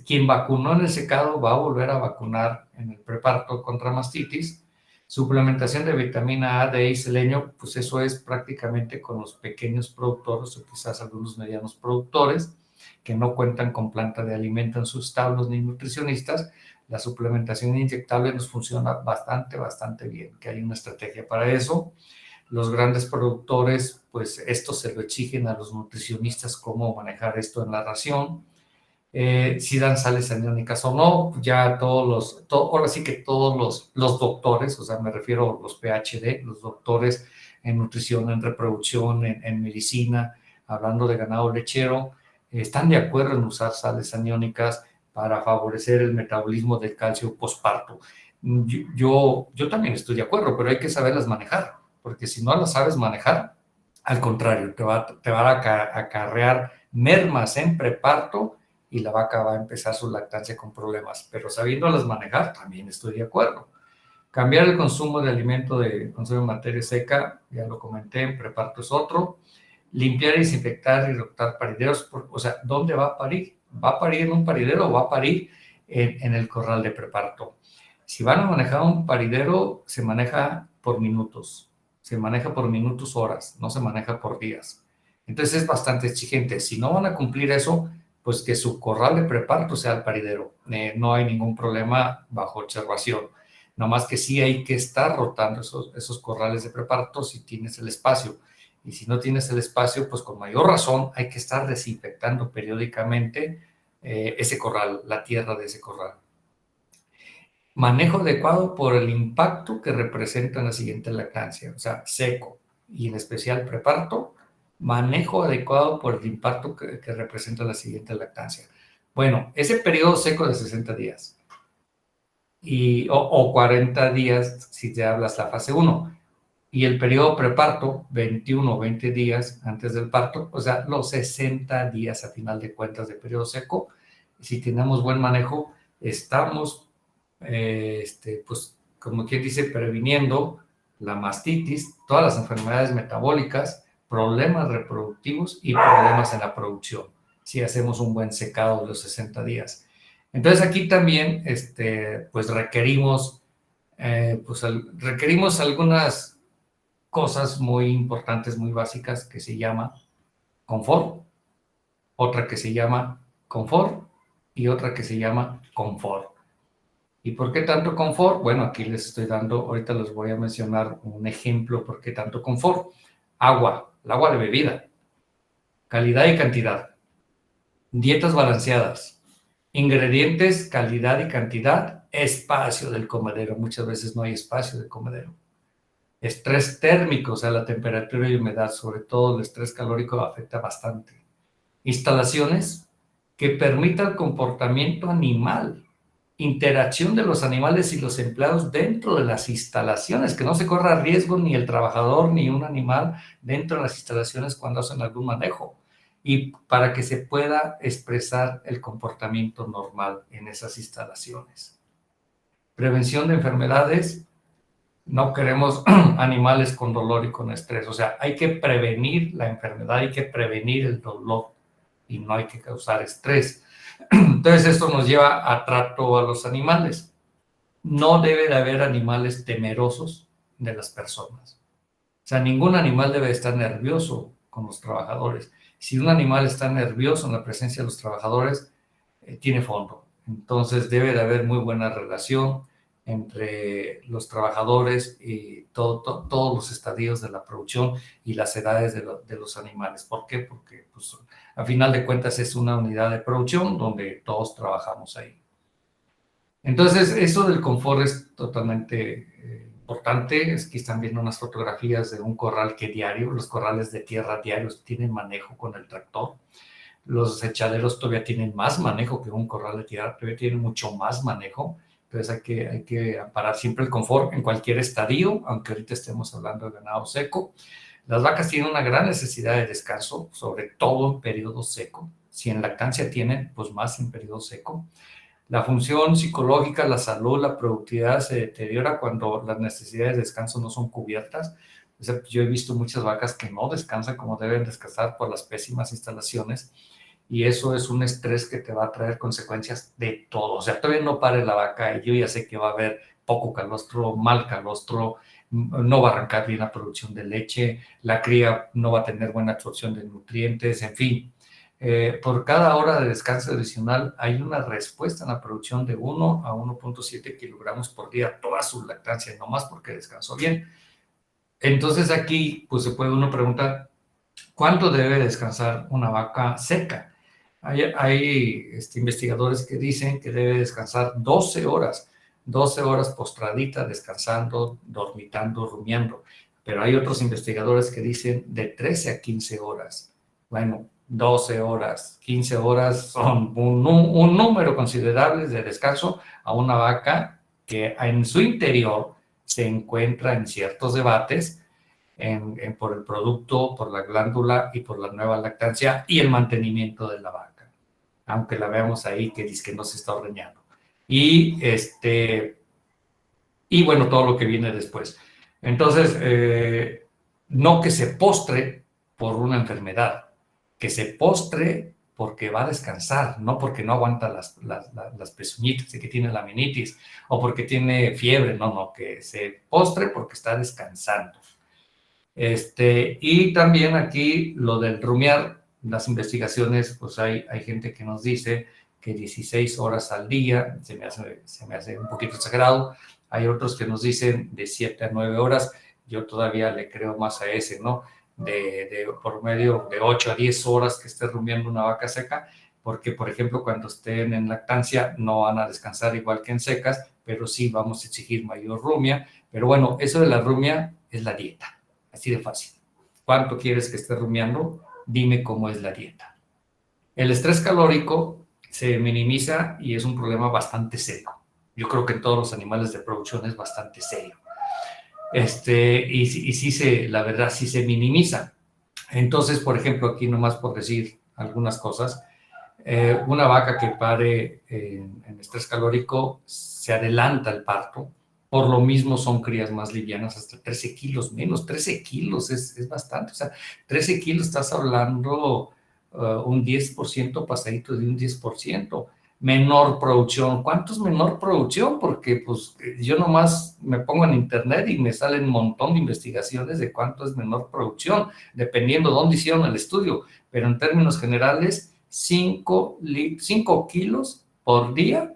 Quien vacunó en el secado va a volver a vacunar en el preparto contra mastitis. Suplementación de vitamina A, D y selenio, pues eso es prácticamente con los pequeños productores o quizás algunos medianos productores que no cuentan con planta de alimento en sus establos ni nutricionistas. La suplementación inyectable nos funciona bastante bien, que hay una estrategia para eso. Los grandes productores, pues esto se lo exigen a los nutricionistas cómo manejar esto en la ración. Si dan sales aniónicas o no, ya ahora sí que todos los doctores, o sea, me refiero a los PhD, los doctores en nutrición, en reproducción, en medicina, hablando de ganado lechero, están de acuerdo en usar sales aniónicas para favorecer el metabolismo del calcio posparto. Yo también estoy de acuerdo, pero hay que saberlas manejar, porque si no las sabes manejar, al contrario, te va a acarrear mermas en preparto y la vaca va a empezar su lactancia con problemas, pero sabiéndolas manejar, también estoy de acuerdo. Cambiar el consumo de alimento de consumo de materia seca, ya lo comenté, en preparto es otro. Limpiar, desinfectar y rotar parideros, o sea, ¿dónde va a parir? ¿Va a parir en un paridero o va a parir en el corral de preparto? Si van a manejar un paridero, se maneja por minutos, horas, no se maneja por días. Entonces es bastante exigente. Si no van a cumplir eso, pues que su corral de preparto sea el paridero. No hay ningún problema bajo observación. No más que sí hay que estar rotando esos corrales de preparto si tienes el espacio. Y si no tienes el espacio, pues con mayor razón hay que estar desinfectando periódicamente ese corral, la tierra de ese corral. Manejo adecuado por el impacto que representa en la siguiente lactancia, o sea, seco y en especial preparto. Manejo adecuado por el impacto que representa la siguiente lactancia. Bueno, ese periodo seco de 60 días o 40 días si te hablas la fase 1 y el periodo preparto 21 o 20 días antes del parto, o sea, los 60 días a final de cuentas de periodo seco. Si tenemos buen manejo, estamos pues como quien dice, previniendo la mastitis, todas las enfermedades metabólicas, problemas reproductivos y problemas en la producción, si hacemos un buen secado de los 60 días. Entonces aquí también, pues requerimos algunas cosas muy importantes, muy básicas, que se llama confort, otra que se llama confort y otra que se llama confort. ¿Y por qué tanto confort? Bueno, aquí les estoy dando, ahorita les voy a mencionar un ejemplo por qué tanto confort. Agua, el agua de bebida, calidad y cantidad, dietas balanceadas, ingredientes, calidad y cantidad, espacio del comedero. Muchas veces no hay espacio de comedero. Estrés térmico, o sea, la temperatura y humedad, sobre todo el estrés calórico afecta bastante. Instalaciones que permitan el comportamiento animal, interacción de los animales y los empleados dentro de las instalaciones, que no se corra riesgo ni el trabajador ni un animal dentro de las instalaciones cuando hacen algún manejo, y para que se pueda expresar el comportamiento normal en esas instalaciones. Prevención de enfermedades. No queremos animales con dolor y con estrés, o sea, hay que prevenir la enfermedad, hay que prevenir el dolor y no hay que causar estrés. Entonces esto nos lleva a trato a los animales. No debe de haber animales temerosos de las personas. O sea, ningún animal debe estar nervioso con los trabajadores. Si un animal está nervioso en la presencia de los trabajadores, tiene fondo. Entonces debe de haber muy buena relación entre los trabajadores y todos los estadios de la producción y las edades de los animales. ¿Por qué? Porque pues, a final de cuentas es una unidad de producción donde todos trabajamos ahí. Entonces, eso del confort es totalmente importante. Aquí están viendo unas fotografías de un corral que diario, los corrales de tierra diarios tienen manejo con el tractor. Los echaderos todavía tienen más manejo que un corral de tierra, todavía tienen mucho más manejo. Entonces hay que amparar siempre el confort en cualquier estadio, aunque ahorita estemos hablando de ganado seco. Las vacas tienen una gran necesidad de descanso, sobre todo en periodo seco. Si en lactancia tienen, pues más en periodo seco. La función psicológica, la salud, la productividad se deteriora cuando las necesidades de descanso no son cubiertas. Yo he visto muchas vacas que no descansan como deben descansar por las pésimas instalaciones y eso es un estrés que te va a traer consecuencias de todo. O sea, todavía no pare la vaca y yo ya sé que va a haber poco calostro, mal calostro, no va a arrancar bien la producción de leche, la cría no va a tener buena absorción de nutrientes, en fin. Por cada hora de descanso adicional hay una respuesta en la producción de 1 a 1.7 kilogramos por día, toda su lactancia, no más porque descansó bien. Entonces aquí pues se puede uno preguntar, ¿cuánto debe descansar una vaca seca? Hay investigadores que dicen que debe descansar 12 horas postradita, descansando, dormitando, rumiando. Pero hay otros investigadores que dicen de 13 a 15 horas. Bueno, 12 horas, 15 horas son un número considerable de descanso a una vaca que en su interior se encuentra en ciertos debates por el producto, por la glándula y por la nueva lactancia y el mantenimiento de la vaca, aunque la veamos ahí que dice que no se está ordeñando. Y bueno, todo lo que viene después. Entonces, no que se postre por una enfermedad, que se postre porque va a descansar, no porque no aguanta las pezuñitas y que tiene laminitis o porque tiene fiebre, no, que se postre porque está descansando. Y también aquí lo del rumiar, las investigaciones, pues hay gente que nos dice que 16 horas al día, se me hace un poquito exagerado, hay otros que nos dicen de 7 a 9 horas, yo todavía le creo más a ese, ¿no? Por medio de 8 a 10 horas que esté rumiando una vaca seca, porque, por ejemplo, cuando estén en lactancia no van a descansar igual que en secas, pero sí vamos a exigir mayor rumia, pero bueno, eso de la rumia es la dieta. Así de fácil. ¿Cuánto quieres que esté rumiando? Dime cómo es la dieta. El estrés calórico se minimiza y es un problema bastante serio. Yo creo que en todos los animales de producción es bastante serio. Y sí la verdad, sí se minimiza. Entonces, por ejemplo, aquí nomás por decir algunas cosas, una vaca que pare en estrés calórico se adelanta el parto. Por lo mismo son crías más livianas, hasta 13 kilos menos. 13 kilos es bastante. O sea, 13 kilos estás hablando un 10%, pasadito de un 10%. Menor producción. ¿Cuánto es menor producción? Porque pues yo nomás me pongo en internet y me salen un montón de investigaciones de cuánto es menor producción, dependiendo de dónde hicieron el estudio. Pero en términos generales, 5 kilos por día,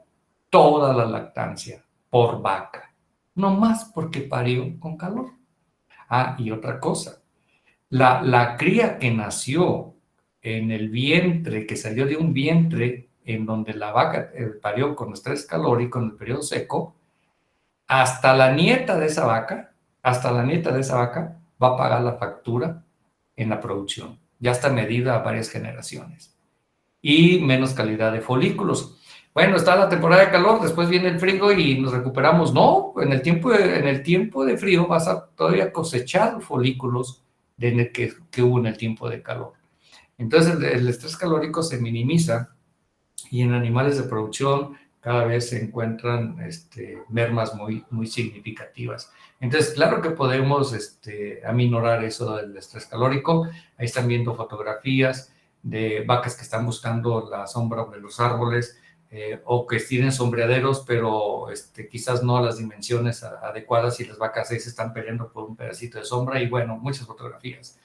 toda la lactancia por vaca. No más porque parió con calor. Ah, y otra cosa, la cría que nació en el vientre, que salió de un vientre en donde la vaca parió con estrés calórico en el periodo seco, hasta la nieta de esa vaca, va a pagar la factura en la producción. Ya está medida a varias generaciones. Y menos calidad de folículos. Bueno, está la temporada de calor, después viene el frío y nos recuperamos. No, en el tiempo de frío vas a todavía cosechar folículos que hubo en el tiempo de calor. Entonces el estrés calórico se minimiza y en animales de producción cada vez se encuentran mermas muy, muy significativas. Entonces, claro que podemos aminorar eso del estrés calórico. Ahí están viendo fotografías de vacas que están buscando la sombra de los árboles o que tienen sombreaderos, pero quizás no a las dimensiones adecuadas y las vacas ahí se están peleando por un pedacito de sombra y bueno, muchas fotografías.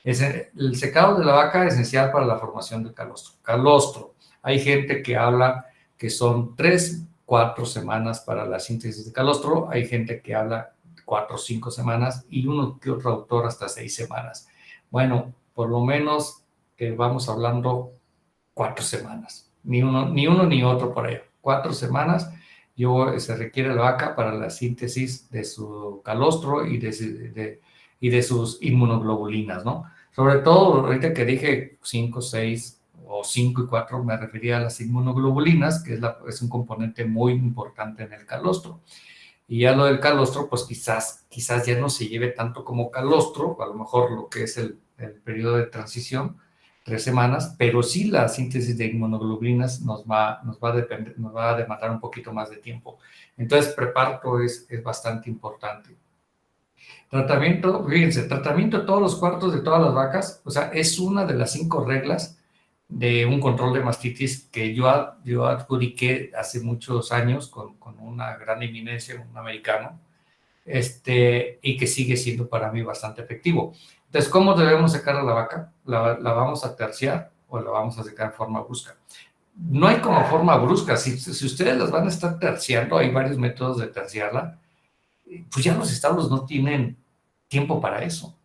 El secado de la vaca es esencial para la formación del calostro. Calostro. Hay gente que habla que son 3 4 semanas para la síntesis de calostro. Hay gente que habla 4 o 5 semanas y uno que otro autor hasta 6 semanas. Bueno, por lo menos vamos hablando 4 semanas. Ni uno ni otro por ahí. 4 semanas se requiere la vaca para la síntesis de su calostro y de sus inmunoglobulinas, ¿no? Sobre todo, ahorita que dije 5, 6 o 5 y 4, me refería a las inmunoglobulinas, que es un componente muy importante en el calostro. Y ya lo del calostro, pues quizás ya no se lleve tanto como calostro, a lo mejor lo que es el periodo de transición, 3 semanas, pero sí la síntesis de inmunoglobulinas nos va a demandar un poquito más de tiempo. Entonces, preparto es bastante importante. Tratamiento, fíjense, tratamiento de todos los cuartos de todas las vacas, o sea, es una de las 5 reglas de un control de mastitis que yo adjudiqué hace muchos años con una gran eminencia, un americano, y que sigue siendo para mí bastante efectivo. Entonces, ¿cómo debemos secar a la vaca? ¿La vamos a terciar o la vamos a secar en forma brusca? No hay como forma brusca. Si ustedes las van a estar terciando, hay varios métodos de terciarla, pues ya los establos no tienen tiempo para eso.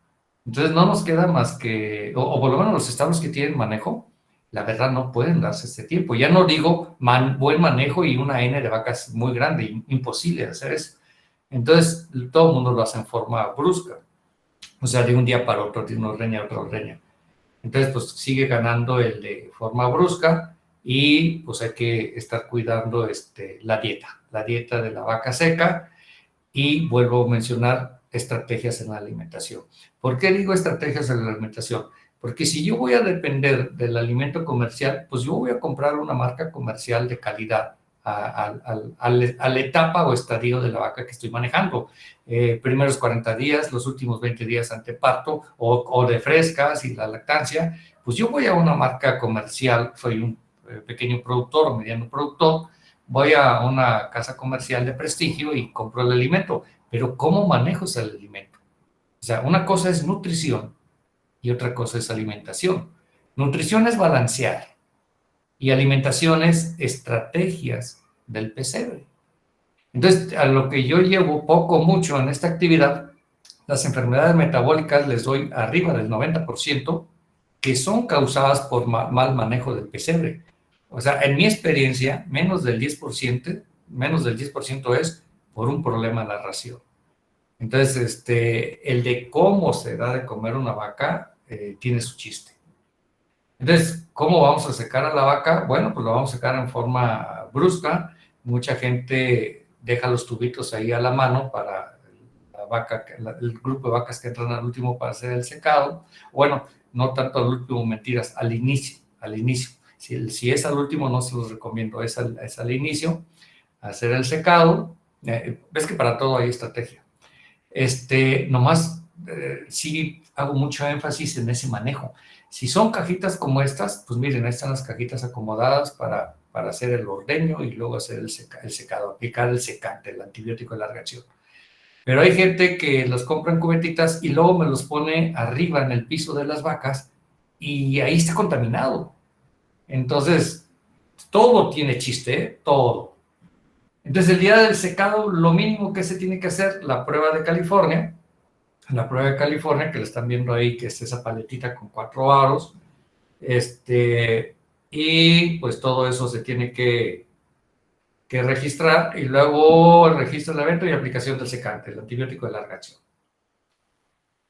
Entonces no nos queda más que, o por lo menos los establos que tienen manejo, la verdad no pueden darse este tiempo. Ya no digo buen manejo y una N de vacas muy grande, imposible hacer eso. Entonces todo el mundo lo hace en forma brusca, o sea, de un día para otro, de una ordeña a otra ordeña. Entonces pues sigue ganando el de forma brusca y pues hay que estar cuidando la dieta de la vaca seca. Y vuelvo a mencionar estrategias en la alimentación. ¿Por qué digo estrategias en la alimentación? Porque si yo voy a depender del alimento comercial, pues yo voy a comprar una marca comercial de calidad a la etapa o estadio de la vaca que estoy manejando. Primeros 40 días, los últimos 20 días anteparto o de frescas y la lactancia, pues yo voy a una marca comercial, soy un pequeño productor o mediano productor, voy a una casa comercial de prestigio y compro el alimento, pero ¿cómo manejo ese alimento? O sea, una cosa es nutrición y otra cosa es alimentación. Nutrición es balancear y alimentación es estrategias del pesebre. Entonces, a lo que yo llevo poco o mucho en esta actividad, las enfermedades metabólicas les doy arriba del 90%, que son causadas por mal manejo del pesebre. O sea, en mi experiencia, menos del 10% es por un problema en la ración. Entonces, el de cómo se da de comer una vaca tiene su chiste. Entonces, ¿cómo vamos a secar a la vaca? Bueno, pues lo vamos a secar en forma brusca. Mucha gente deja los tubitos ahí a la mano para la vaca, el grupo de vacas que entran al último para hacer el secado. Bueno, no tanto al último, mentiras, al inicio. Si es al último, no se los recomiendo, es al inicio, hacer el secado. Ves que para todo hay estrategia. Nomás sí hago mucho énfasis en ese manejo. Si son cajitas como estas, pues miren, ahí están las cajitas acomodadas para hacer el ordeño y luego hacer el secado, aplicar el secante, el antibiótico de larga acción. Pero hay gente que los compra en cubetitas y luego me los pone arriba en el piso de las vacas y ahí está contaminado. Entonces, todo tiene chiste, ¿eh? Todo. Entonces, el día del secado, lo mínimo que se tiene que hacer, la prueba de California, que le están viendo ahí, que es esa paletita con 4 aros, y pues todo eso se tiene que registrar, y luego el registro del evento y aplicación del secante, el antibiótico de larga acción.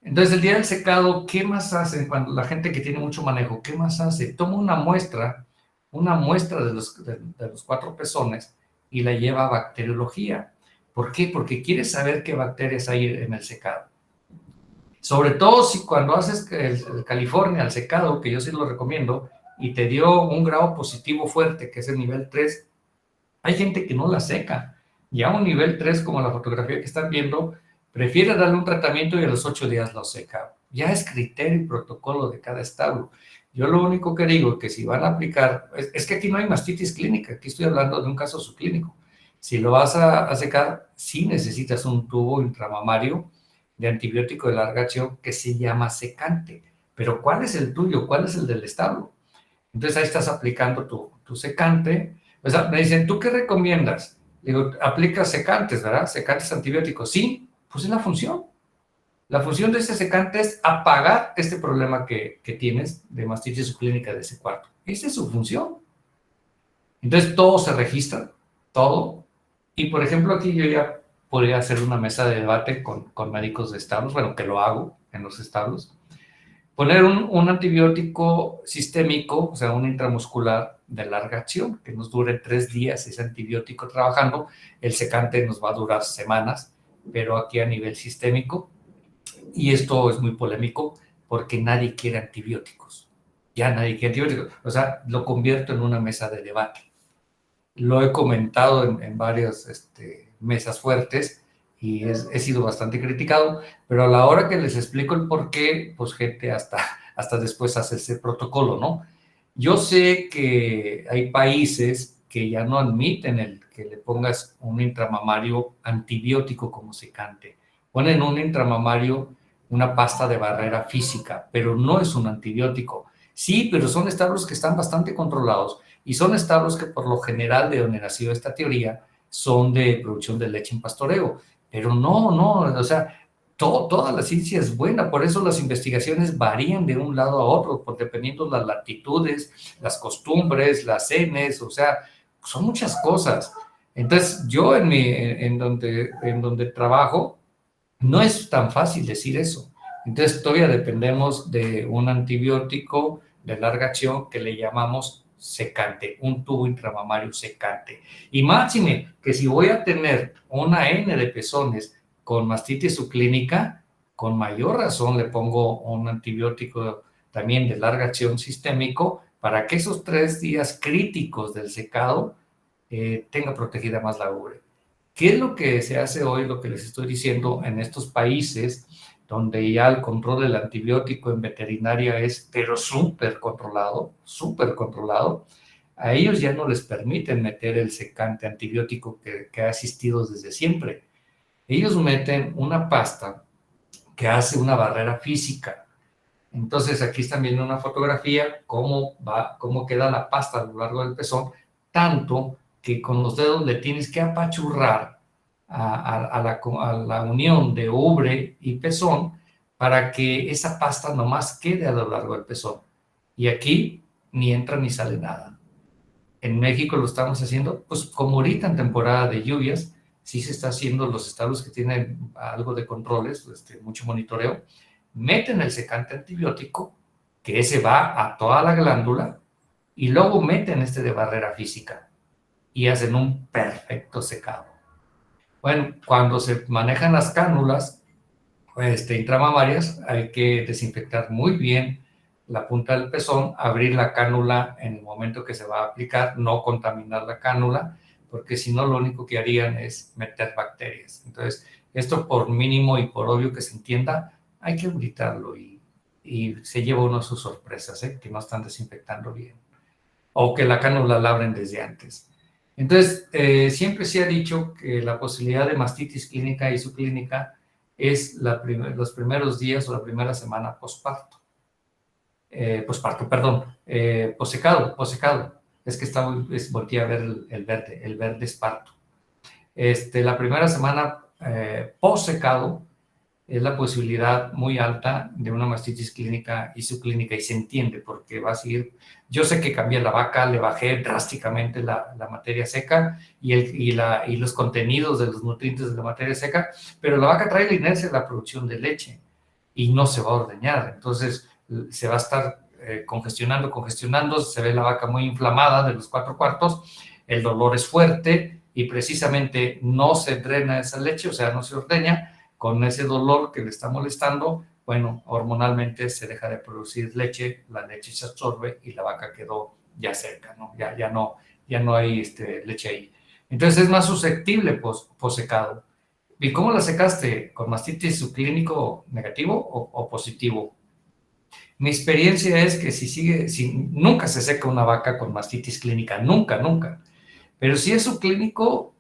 Entonces, el día del secado, ¿qué más hacen cuando la gente que tiene mucho manejo? ¿Qué más hace? Toma una muestra de los 4 pezones y la lleva a bacteriología. ¿Por qué? Porque quiere saber qué bacterias hay en el secado. Sobre todo si cuando haces el California, el secado, que yo sí lo recomiendo, y te dio un grado positivo fuerte, que es el nivel 3, hay gente que no la seca. Ya un nivel 3, como la fotografía que están viendo, prefiere darle un tratamiento y a los 8 días lo seca. Ya es criterio y protocolo de cada establo. Yo lo único que digo es que si van a aplicar, es que aquí no hay mastitis clínica, aquí estoy hablando de un caso subclínico. Si lo vas a secar, sí necesitas un tubo intramamario de antibiótico de larga acción que se llama secante. Pero ¿cuál es el tuyo? ¿Cuál es el del establo? Entonces ahí estás aplicando tu secante. O sea, me dicen, ¿tú qué recomiendas? Digo, aplica secantes, ¿verdad? Secantes antibióticos. Sí, pues es la función. La función de ese secante es apagar este problema que tienes de mastitis subclínica de ese cuarto. Esa es su función. Entonces, todo se registra, todo. Y, por ejemplo, aquí yo ya podría hacer una mesa de debate con médicos de establos, bueno, que lo hago en los establos. Poner un antibiótico sistémico, o sea, un intramuscular de larga acción, que nos dure 3 días ese antibiótico trabajando. El secante nos va a durar semanas, pero aquí a nivel sistémico. Y esto es muy polémico porque nadie quiere antibióticos. Ya nadie quiere antibióticos. O sea, lo convierto en una mesa de debate. Lo he comentado en varias mesas fuertes y he sido bastante criticado, pero a la hora que les explico el por qué, pues gente hasta después hace ese protocolo, ¿no? Yo sé que hay países que ya no admiten el que le pongas un intramamario antibiótico como secante. Ponen un intramamario, una pasta de barrera física, pero no es un antibiótico. Sí, pero son establos que están bastante controlados y son establos que por lo general, de donde nació esta teoría, son de producción de leche en pastoreo. Pero no, o sea, toda la ciencia es buena, por eso las investigaciones varían de un lado a otro, dependiendo las latitudes, las costumbres, las cenes, o sea, son muchas cosas. Entonces, yo en donde trabajo, no es tan fácil decir eso. Entonces, todavía dependemos de un antibiótico de larga acción que le llamamos secante, un tubo intramamario secante. Y máxime, que si voy a tener una N de pezones con mastitis subclínica, con mayor razón le pongo un antibiótico también de larga acción sistémico para que esos 3 días críticos del secado tenga protegida más la ubre. ¿Qué es lo que se hace hoy, lo que les estoy diciendo, en estos países donde ya el control del antibiótico en veterinaria es, pero súper controlado, súper controlado? A ellos ya no les permiten meter el secante antibiótico que ha existido desde siempre. Ellos meten una pasta que hace una barrera física. Entonces, aquí están viendo una fotografía, cómo queda la pasta a lo largo del pezón, tanto que con los dedos le tienes que apachurrar a la unión de ubre y pezón para que esa pasta nomás quede a lo largo del pezón. Y aquí ni entra ni sale nada. En México lo estamos haciendo, pues como ahorita en temporada de lluvias, sí se está haciendo, los estados que tienen algo de controles, mucho monitoreo, meten el secante antibiótico, que ese va a toda la glándula, y luego meten de barrera física y hacen un perfecto secado. Bueno, cuando se manejan las cánulas intramamarias, hay que desinfectar muy bien la punta del pezón, abrir la cánula en el momento que se va a aplicar, no contaminar la cánula, porque si no lo único que harían es meter bacterias. Entonces, esto por mínimo y por obvio que se entienda, hay que evitarlo y se lleva uno sus sorpresas, que no están desinfectando bien o que la cánula la abren desde antes. Entonces, siempre se ha dicho que la posibilidad de mastitis clínica y subclínica es los primeros días o la primera semana posparto. Posecado. Es que volteé a ver el verde es parto. La primera semana posecado es la posibilidad muy alta de una mastitis clínica y subclínica, y se entiende porque va a seguir. Yo sé que cambié la vaca, le bajé drásticamente la materia seca y los contenidos de los nutrientes de la materia seca, pero la vaca trae la inercia de la producción de leche y no se va a ordeñar, entonces se va a estar congestionando, se ve la vaca muy inflamada de los 4/4, el dolor es fuerte y precisamente no se drena esa leche, o sea, no se ordeña. Con ese dolor que le está molestando, bueno, hormonalmente se deja de producir leche, la leche se absorbe y la vaca quedó ya seca, ¿no? Ya no hay leche ahí. Entonces es más susceptible posecado. ¿Y cómo la secaste? ¿Con mastitis subclínico negativo o positivo? Mi experiencia es que nunca se seca una vaca con mastitis clínica, nunca. Pero si es subclínico,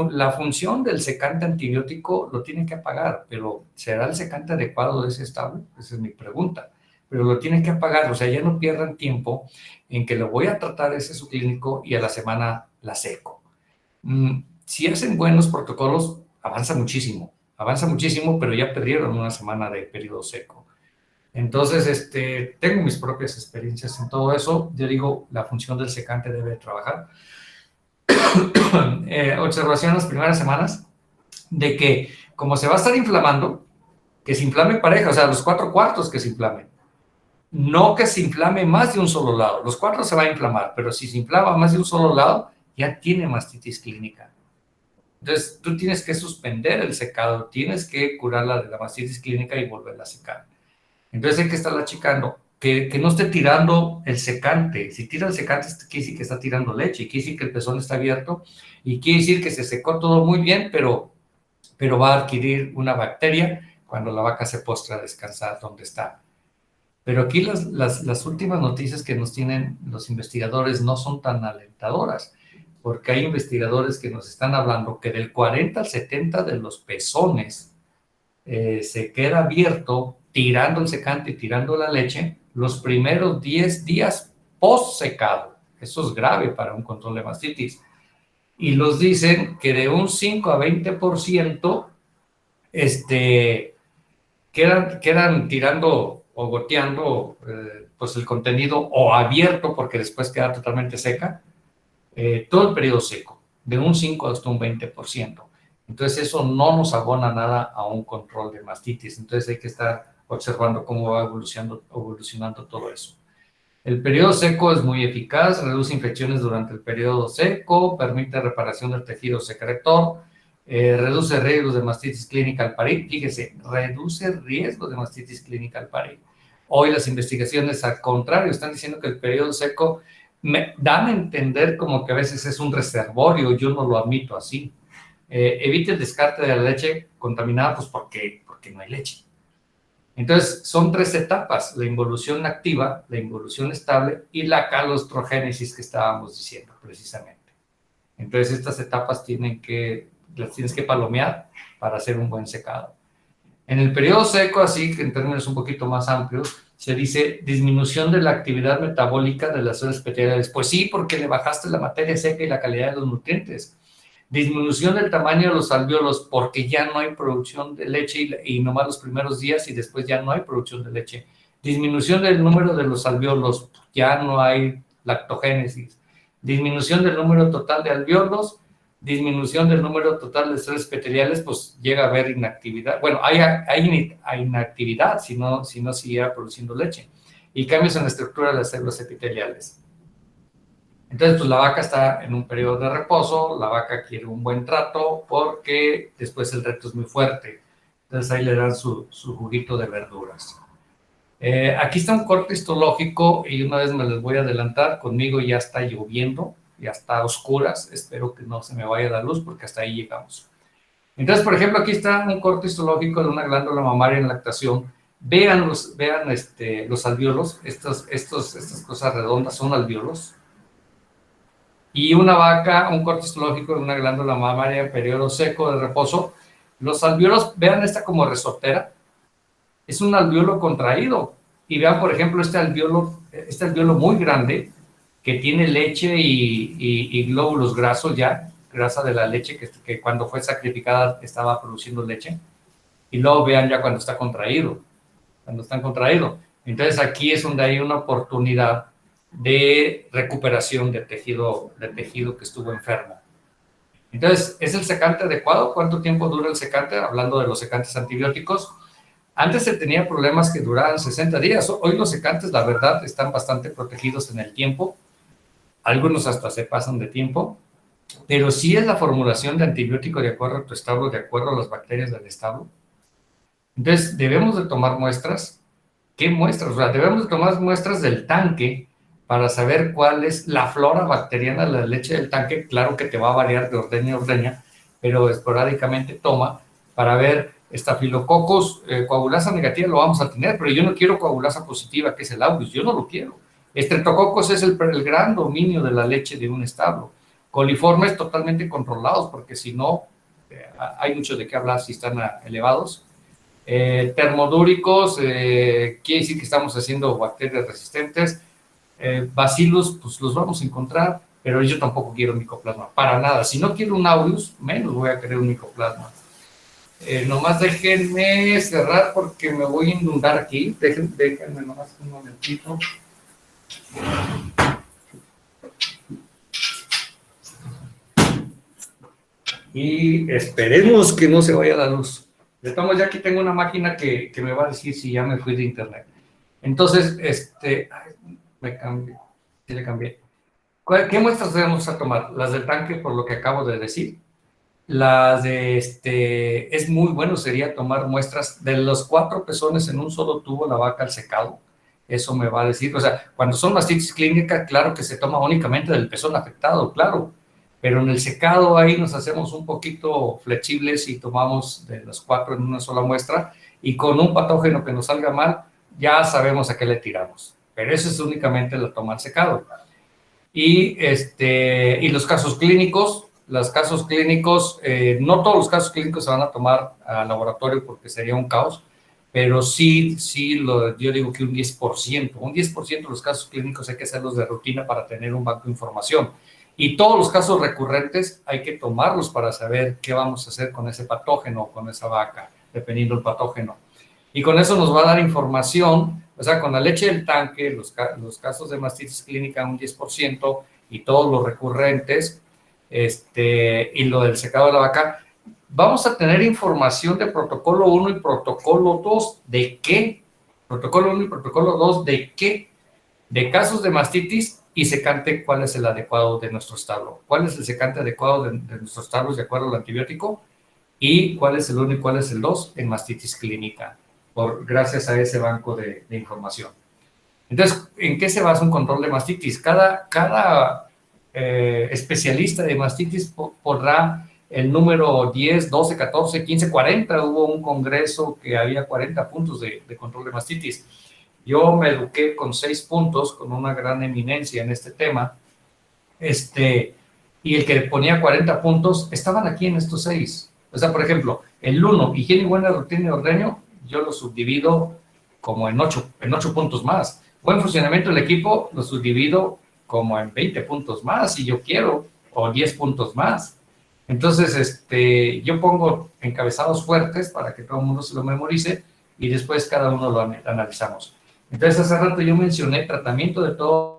la función del secante antibiótico lo tiene que apagar, pero ¿será el secante adecuado de ese establo? Esa es mi pregunta. Pero lo tiene que apagar, o sea, ya no pierdan tiempo en que lo voy a tratar ese subclínico y a la semana la seco. Si hacen buenos protocolos, avanza muchísimo, pero ya perdieron una semana de periodo seco. Entonces, tengo mis propias experiencias en todo eso. Yo digo, la función del secante debe trabajar. Observación en las primeras semanas de que, como se va a estar inflamando, que se inflame pareja, o sea, los 4/4 que se inflamen. No que se inflame más de un solo lado. Los 4 se va a inflamar, pero si se inflama más de un solo lado, ya tiene mastitis clínica. Entonces, tú tienes que suspender el secado, tienes que curarla de la mastitis clínica y volverla a secar. Entonces, hay que estarla checando, que no esté tirando el secante. Si tira el secante, quiere decir que está tirando leche, quiere decir que el pezón está abierto y quiere decir que se secó todo muy bien, pero va a adquirir una bacteria cuando la vaca se postra a descansar donde está. Pero aquí las últimas noticias que nos tienen los investigadores no son tan alentadoras, porque hay investigadores que nos están hablando que del 40 al 70 de los pezones se queda abierto tirando el secante y tirando la leche los primeros 10 días post secado. Eso es grave para un control de mastitis. Y los dicen que de un 5 a 20% quedan tirando o goteando pues el contenido o abierto porque después queda totalmente seca, todo el periodo seco, de un 5 hasta un 20%. Entonces eso no nos abona nada a un control de mastitis. Entonces hay que estar observando cómo va evolucionando todo eso. El periodo seco es muy eficaz, reduce infecciones durante el periodo seco, permite reparación del tejido secretor, reduce riesgos de mastitis clínica al parir. Fíjese, reduce riesgos de mastitis clínica al parir. Hoy las investigaciones, al contrario, están diciendo que el periodo seco me dan a entender como que a veces es un reservorio. Yo no lo admito así. Evite el descarte de la leche contaminada, pues porque no hay leche. Entonces, son 3 etapas: la involución activa, la involución estable y la calostrogénesis que estábamos diciendo precisamente. Entonces, estas etapas las tienes que palomear para hacer un buen secado. En el periodo seco, así que en términos un poquito más amplios, se dice disminución de la actividad metabólica de las células epiteliales. Pues sí, porque le bajaste la materia seca y la calidad de los nutrientes. Disminución del tamaño de los alvéolos porque ya no hay producción de leche y nomás los primeros días y después ya no hay producción de leche. Disminución del número de los alvéolos, ya no hay lactogénesis. Disminución del número total de alvéolos, disminución del número total de células epiteliales, pues llega a haber inactividad. Bueno, hay inactividad si no siguiera produciendo leche. Y cambios en la estructura de las células epiteliales. Entonces, pues la vaca está en un periodo de reposo, la vaca quiere un buen trato porque después el reto es muy fuerte. Entonces ahí le dan su juguito de verduras. Aquí está un corte histológico y una vez me les voy a adelantar. Conmigo ya está lloviendo, ya está a oscuras. Espero que no se me vaya la luz porque hasta ahí llegamos. Entonces, por ejemplo, aquí está un corte histológico de una glándula mamaria en lactación. Vean los alvéolos. Estas cosas redondas son alvéolos. Y una vaca, un corte histológico de una glándula mamaria en periodo seco de reposo. Los alvéolos, vean esta como resortera, es un alvéolo contraído. Y vean, por ejemplo, este alvéolo muy grande que tiene leche y glóbulos grasos ya, grasa de la leche que cuando fue sacrificada estaba produciendo leche. Y luego vean ya cuando está contraído, Entonces aquí es donde hay una oportunidad de recuperación de tejido que estuvo enfermo. Entonces, ¿es el secante adecuado? ¿Cuánto tiempo dura el secante? Hablando de los secantes antibióticos, antes se tenía problemas que duraban 60 días. Hoy los secantes, la verdad, están bastante protegidos en el tiempo. Algunos hasta se pasan de tiempo, pero sí es la formulación de antibiótico de acuerdo a tu establo, de acuerdo a las bacterias del establo. Entonces, debemos de tomar muestras. ¿Qué muestras? O sea, debemos de tomar muestras del tanque para saber cuál es la flora bacteriana de la leche del tanque. Claro que te va a variar de ordeña a ordeña, pero esporádicamente toma para ver Staphylococcus coagulasa negativa lo vamos a tener, pero yo no quiero coagulasa positiva, que es el aureus, yo no lo quiero. Streptococcus es el gran dominio de la leche de un establo. Coliformes totalmente controlados, porque si no, hay mucho de qué hablar si están elevados. Termodúricos, quiere decir que estamos haciendo bacterias resistentes. Bacillus, pues los vamos a encontrar. pero yo tampoco quiero micoplasma, para nada. Si no quiero un aureus, menos voy a querer un micoplasma. Nomás déjenme cerrar porque me voy a inundar aquí. Déjenme nomás un momentito. Y esperemos que no se vaya la luz. De todos modos, ya aquí tengo una máquina que me va a decir si ya me fui de internet. Entonces, me cambié, sí le cambié. ¿Qué muestras debemos a tomar? Las del tanque, por lo que acabo de decir. Las de es muy bueno sería tomar muestras de los 4 pezones en un solo tubo, la vaca al secado. Eso me va a decir, o sea, cuando son mastitis clínica, claro que se toma únicamente del pezón afectado, claro, pero en el secado ahí nos hacemos un poquito flexibles y tomamos de los 4 en una sola muestra y con un patógeno que nos salga mal, ya sabemos a qué le tiramos. Pero eso es únicamente la toma al secado. Y los casos clínicos, no todos los casos clínicos se van a tomar al laboratorio porque sería un caos, pero sí, yo digo que un 10%, de los casos clínicos hay que hacerlos de rutina para tener un banco de información. Y todos los casos recurrentes hay que tomarlos para saber qué vamos a hacer con ese patógeno o con esa vaca, dependiendo del patógeno. Y con eso nos va a dar información, o sea, con la leche del tanque, los casos de mastitis clínica un 10% y todos los recurrentes, y lo del secado de la vaca, vamos a tener información de protocolo 1 y protocolo 2. ¿De qué? Protocolo 1 y protocolo 2, ¿de qué? De casos de mastitis y secante, ¿cuál es el adecuado de nuestro establo? ¿Cuál es el secante adecuado de nuestros establos de acuerdo al antibiótico? Y cuál es el 1 y cuál es el 2 en mastitis clínica, gracias a ese banco de información. Entonces, ¿en qué se basa un control de mastitis? Cada especialista de mastitis podrá el número 10, 12, 14, 15, 40. Hubo un congreso que había 40 puntos de control de mastitis. Yo me eduqué con 6 puntos, con una gran eminencia en este tema, y el que ponía 40 puntos, estaban aquí en estos 6. O sea, por ejemplo, el 1, higiene y buena rutina de ordeño, yo lo subdivido como en ocho puntos más. Buen funcionamiento del equipo, lo subdivido como en 20 puntos más, si yo quiero, o 10 puntos más. Entonces, yo pongo encabezados fuertes para que todo el mundo se lo memorice y después cada uno lo analizamos. Entonces, hace rato yo mencioné tratamiento de todo.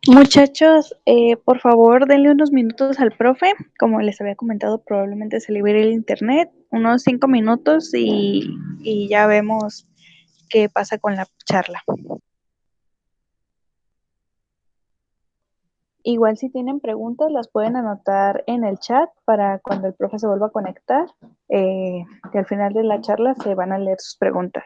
Muchachos, por favor, denle unos minutos al profe. Como les había comentado, probablemente se libere el internet, unos 5 minutos y ya vemos qué pasa con la charla. Igual si tienen preguntas, las pueden anotar en el chat para cuando el profe se vuelva a conectar, que al final de la charla se van a leer sus preguntas.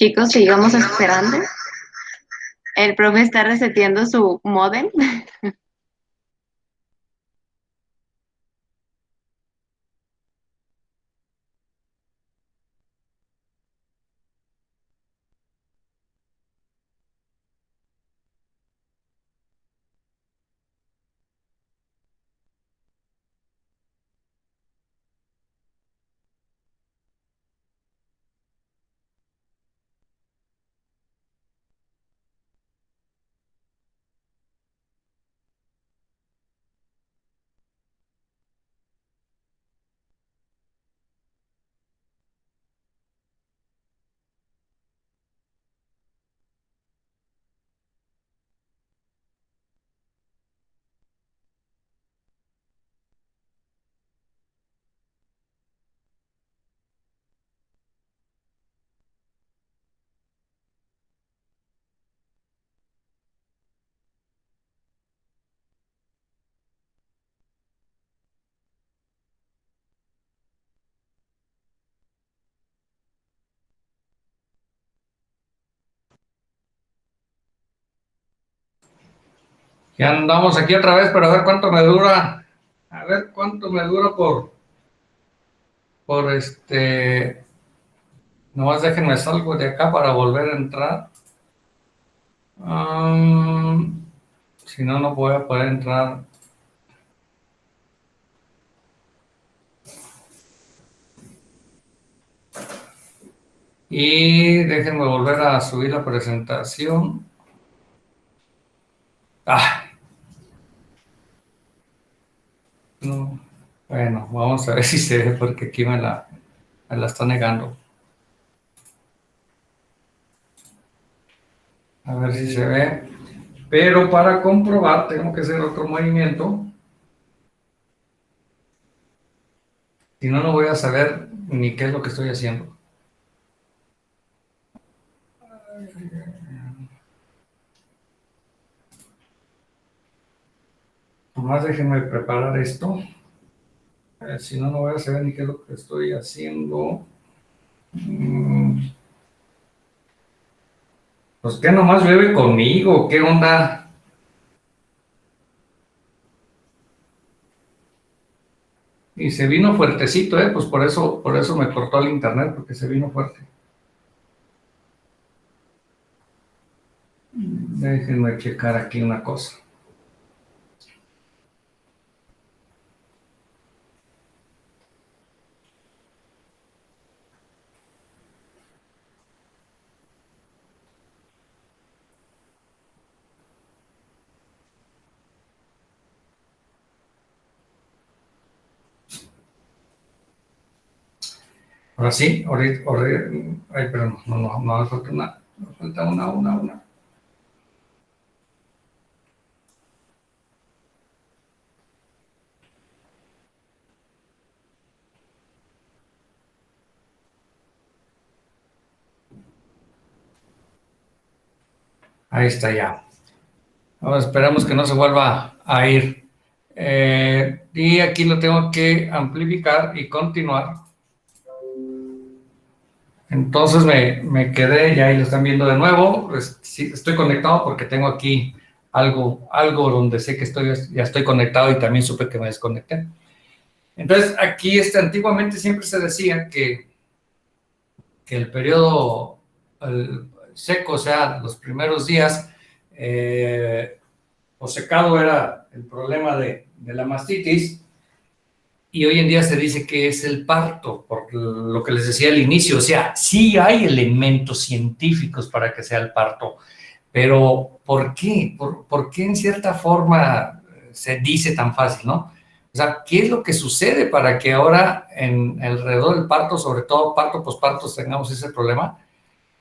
Chicos, sigamos esperando. El profe está reseteando su modem. Ya andamos aquí otra vez, pero a ver cuánto me dura. A ver cuánto me dura por nomás déjenme salgo de acá para volver a entrar. Si no, no voy a poder entrar. Y déjenme volver a subir la presentación. No. Bueno, vamos a ver si se ve porque aquí me la está negando. A ver si se ve. Pero para comprobar tengo que hacer otro movimiento. Si no, no voy a saber ni qué es lo que estoy haciendo. Nomás déjenme preparar esto. Si no, no voy a saber ni qué es lo que estoy haciendo. Pues que nomás bebe conmigo, ¿qué onda? Y se vino fuertecito, pues por eso me cortó el internet, porque se vino fuerte. Déjenme checar aquí una cosa. Ahora sí, ay, perdón, no, falta una, falta una. Ahí está ya. Ahora esperamos que no se vuelva a ir. Y aquí lo tengo que amplificar y continuar. Entonces me quedé, ya ahí lo están viendo de nuevo. Pues, sí, estoy conectado porque tengo aquí algo donde sé que ya estoy conectado y también supe que me desconecté. Entonces, aquí antiguamente siempre se decía que el periodo seco, o sea, los primeros días, o secado era el problema de la mastitis, y hoy en día se dice que es el parto, por lo que les decía al inicio, o sea, sí hay elementos científicos para que sea el parto, pero ¿por qué? ¿Por qué en cierta forma se dice tan fácil, no? O sea, ¿qué es lo que sucede para que ahora alrededor del parto, sobre todo parto, posparto, tengamos ese problema?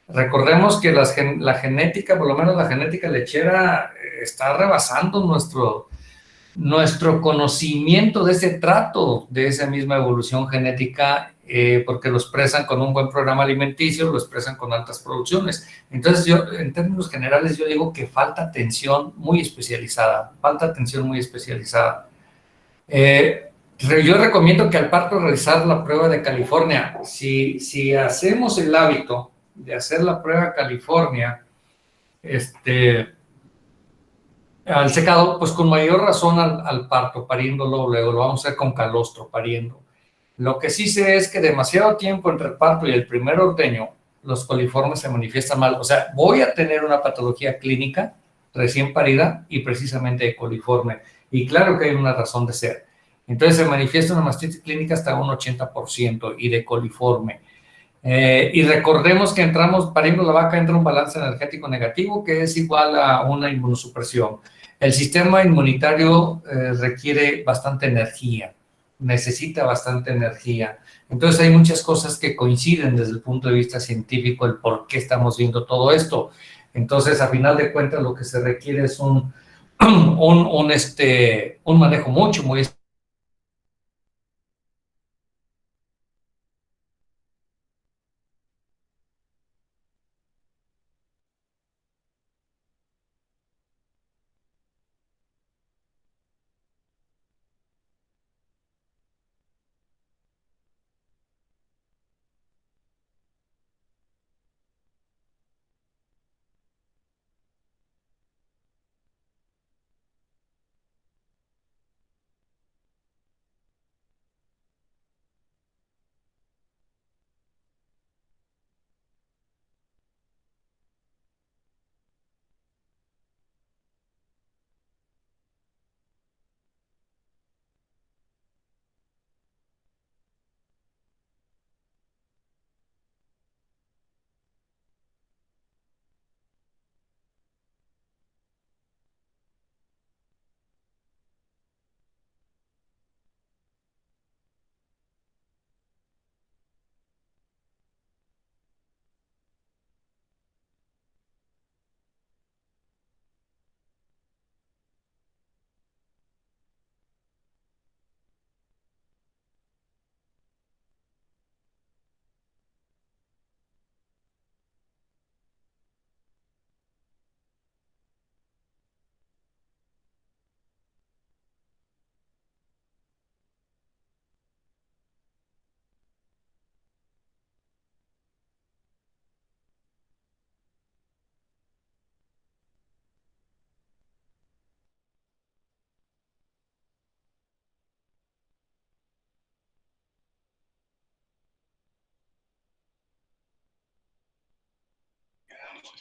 Recordemos que la genética, por lo menos la genética lechera, está rebasando nuestro conocimiento de ese trato, de esa misma evolución genética, porque lo expresan con un buen programa alimenticio, lo expresan con altas producciones. Entonces yo, en términos generales, yo digo que falta atención muy especializada, yo recomiendo que al parto realizar la prueba de California. Si hacemos el hábito de hacer la prueba California, al secado, pues con mayor razón al parto, pariéndolo, luego lo vamos a hacer con calostro, pariendo. Lo que sí sé es que demasiado tiempo entre el parto y el primer ordeño, los coliformes se manifiestan mal. O sea, voy a tener una patología clínica recién parida y precisamente de coliforme. Y claro que hay una razón de ser. Entonces se manifiesta una mastitis clínica hasta un 80% y de coliforme. Y recordemos que pariendo la vaca, entra un balance energético negativo que es igual a una inmunosupresión. El sistema inmunitario requiere bastante energía, necesita bastante energía. Entonces hay muchas cosas que coinciden desde el punto de vista científico, el por qué estamos viendo todo esto. Entonces, a final de cuentas, lo que se requiere es un manejo muy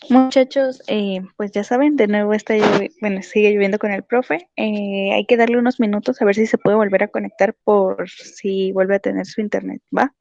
Muchachos, pues ya saben, de nuevo bueno, sigue lloviendo con el profe. Hay que darle unos minutos a ver si se puede volver a conectar por si vuelve a tener su internet, ¿va?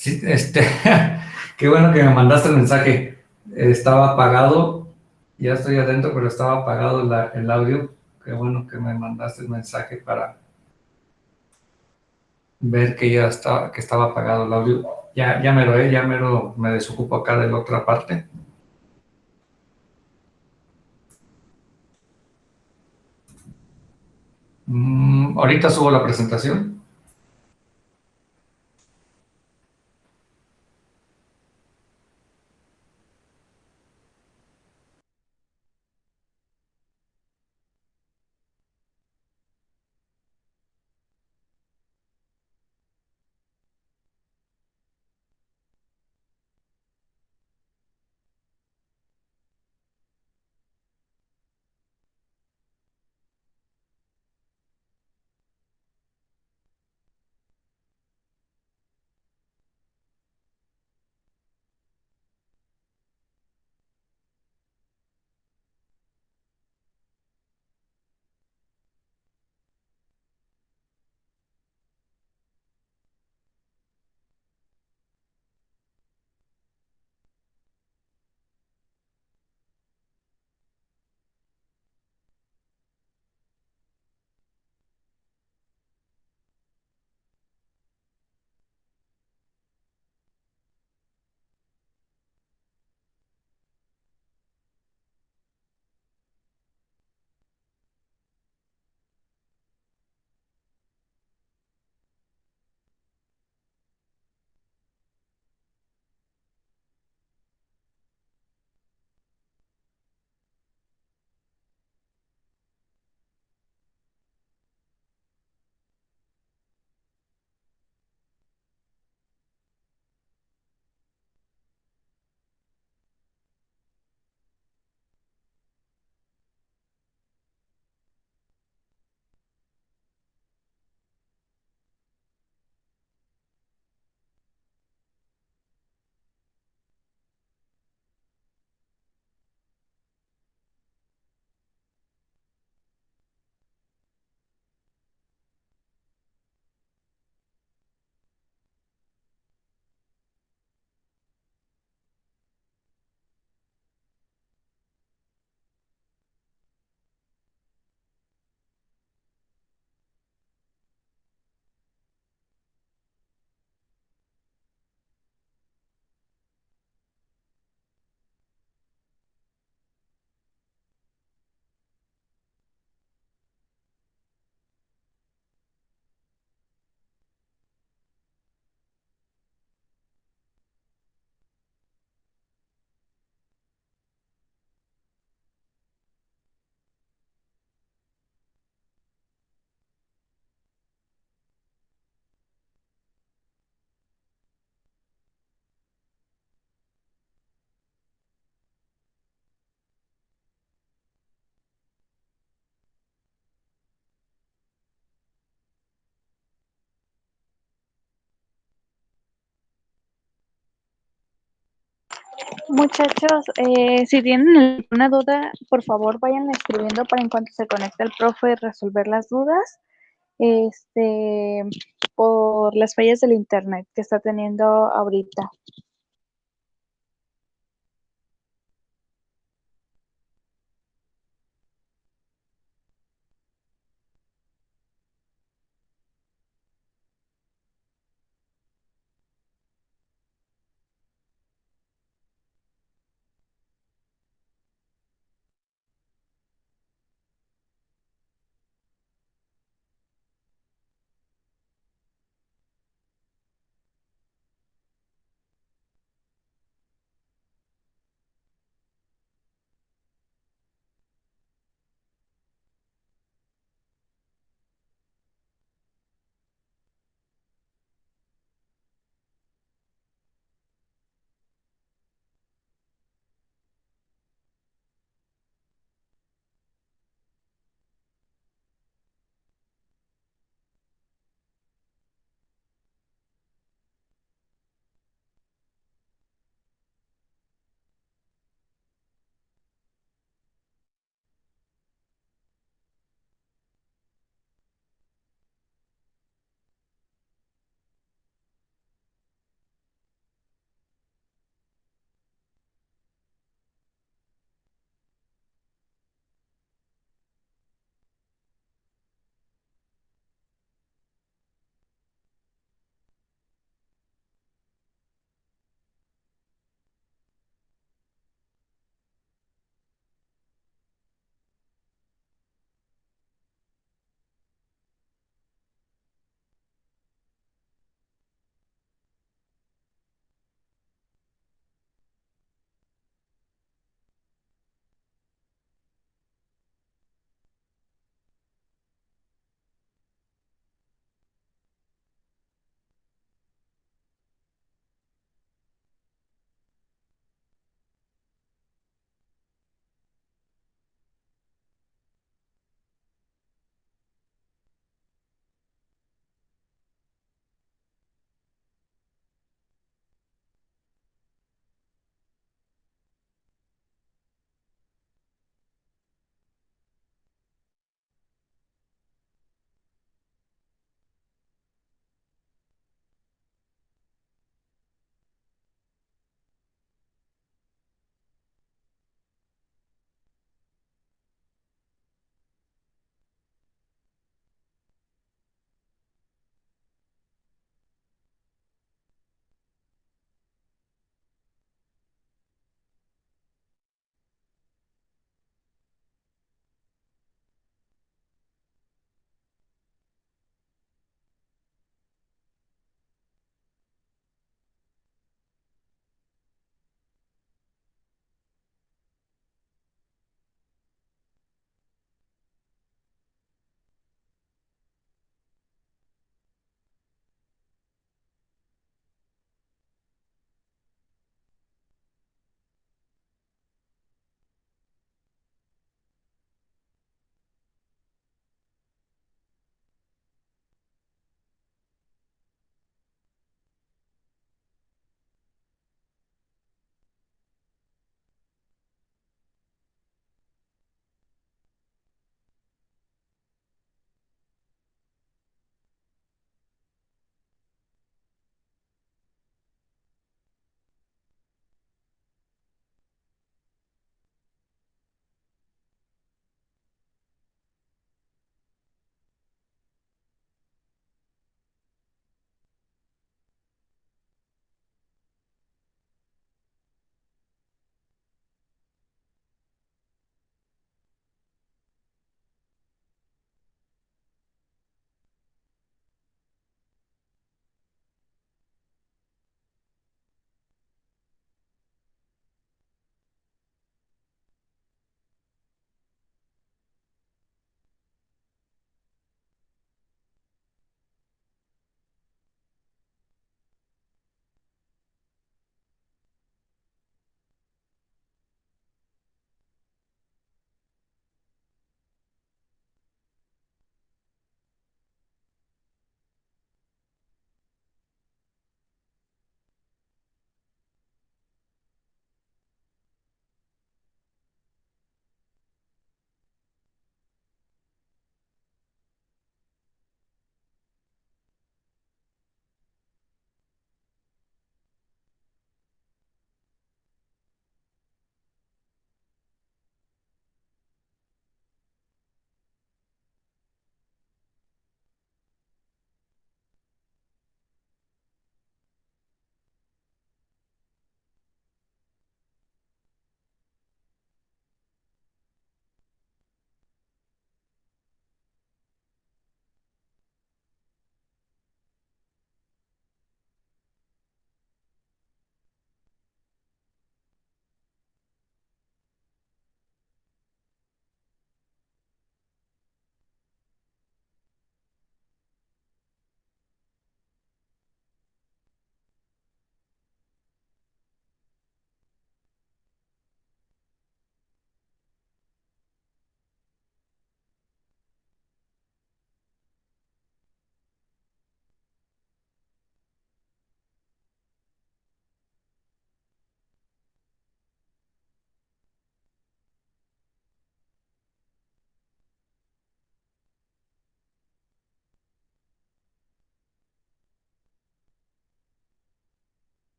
Sí, qué bueno que me mandaste el mensaje. Estaba apagado, ya estoy adentro, pero estaba apagado el audio. Qué bueno que me mandaste el mensaje para ver que que estaba apagado el audio. Ya mero me desocupo acá de la otra parte. Ahorita subo la presentación. Muchachos, si tienen alguna duda, por favor vayan escribiendo para en cuanto se conecte el profe resolver las dudas, este, por las fallas del internet que está teniendo ahorita.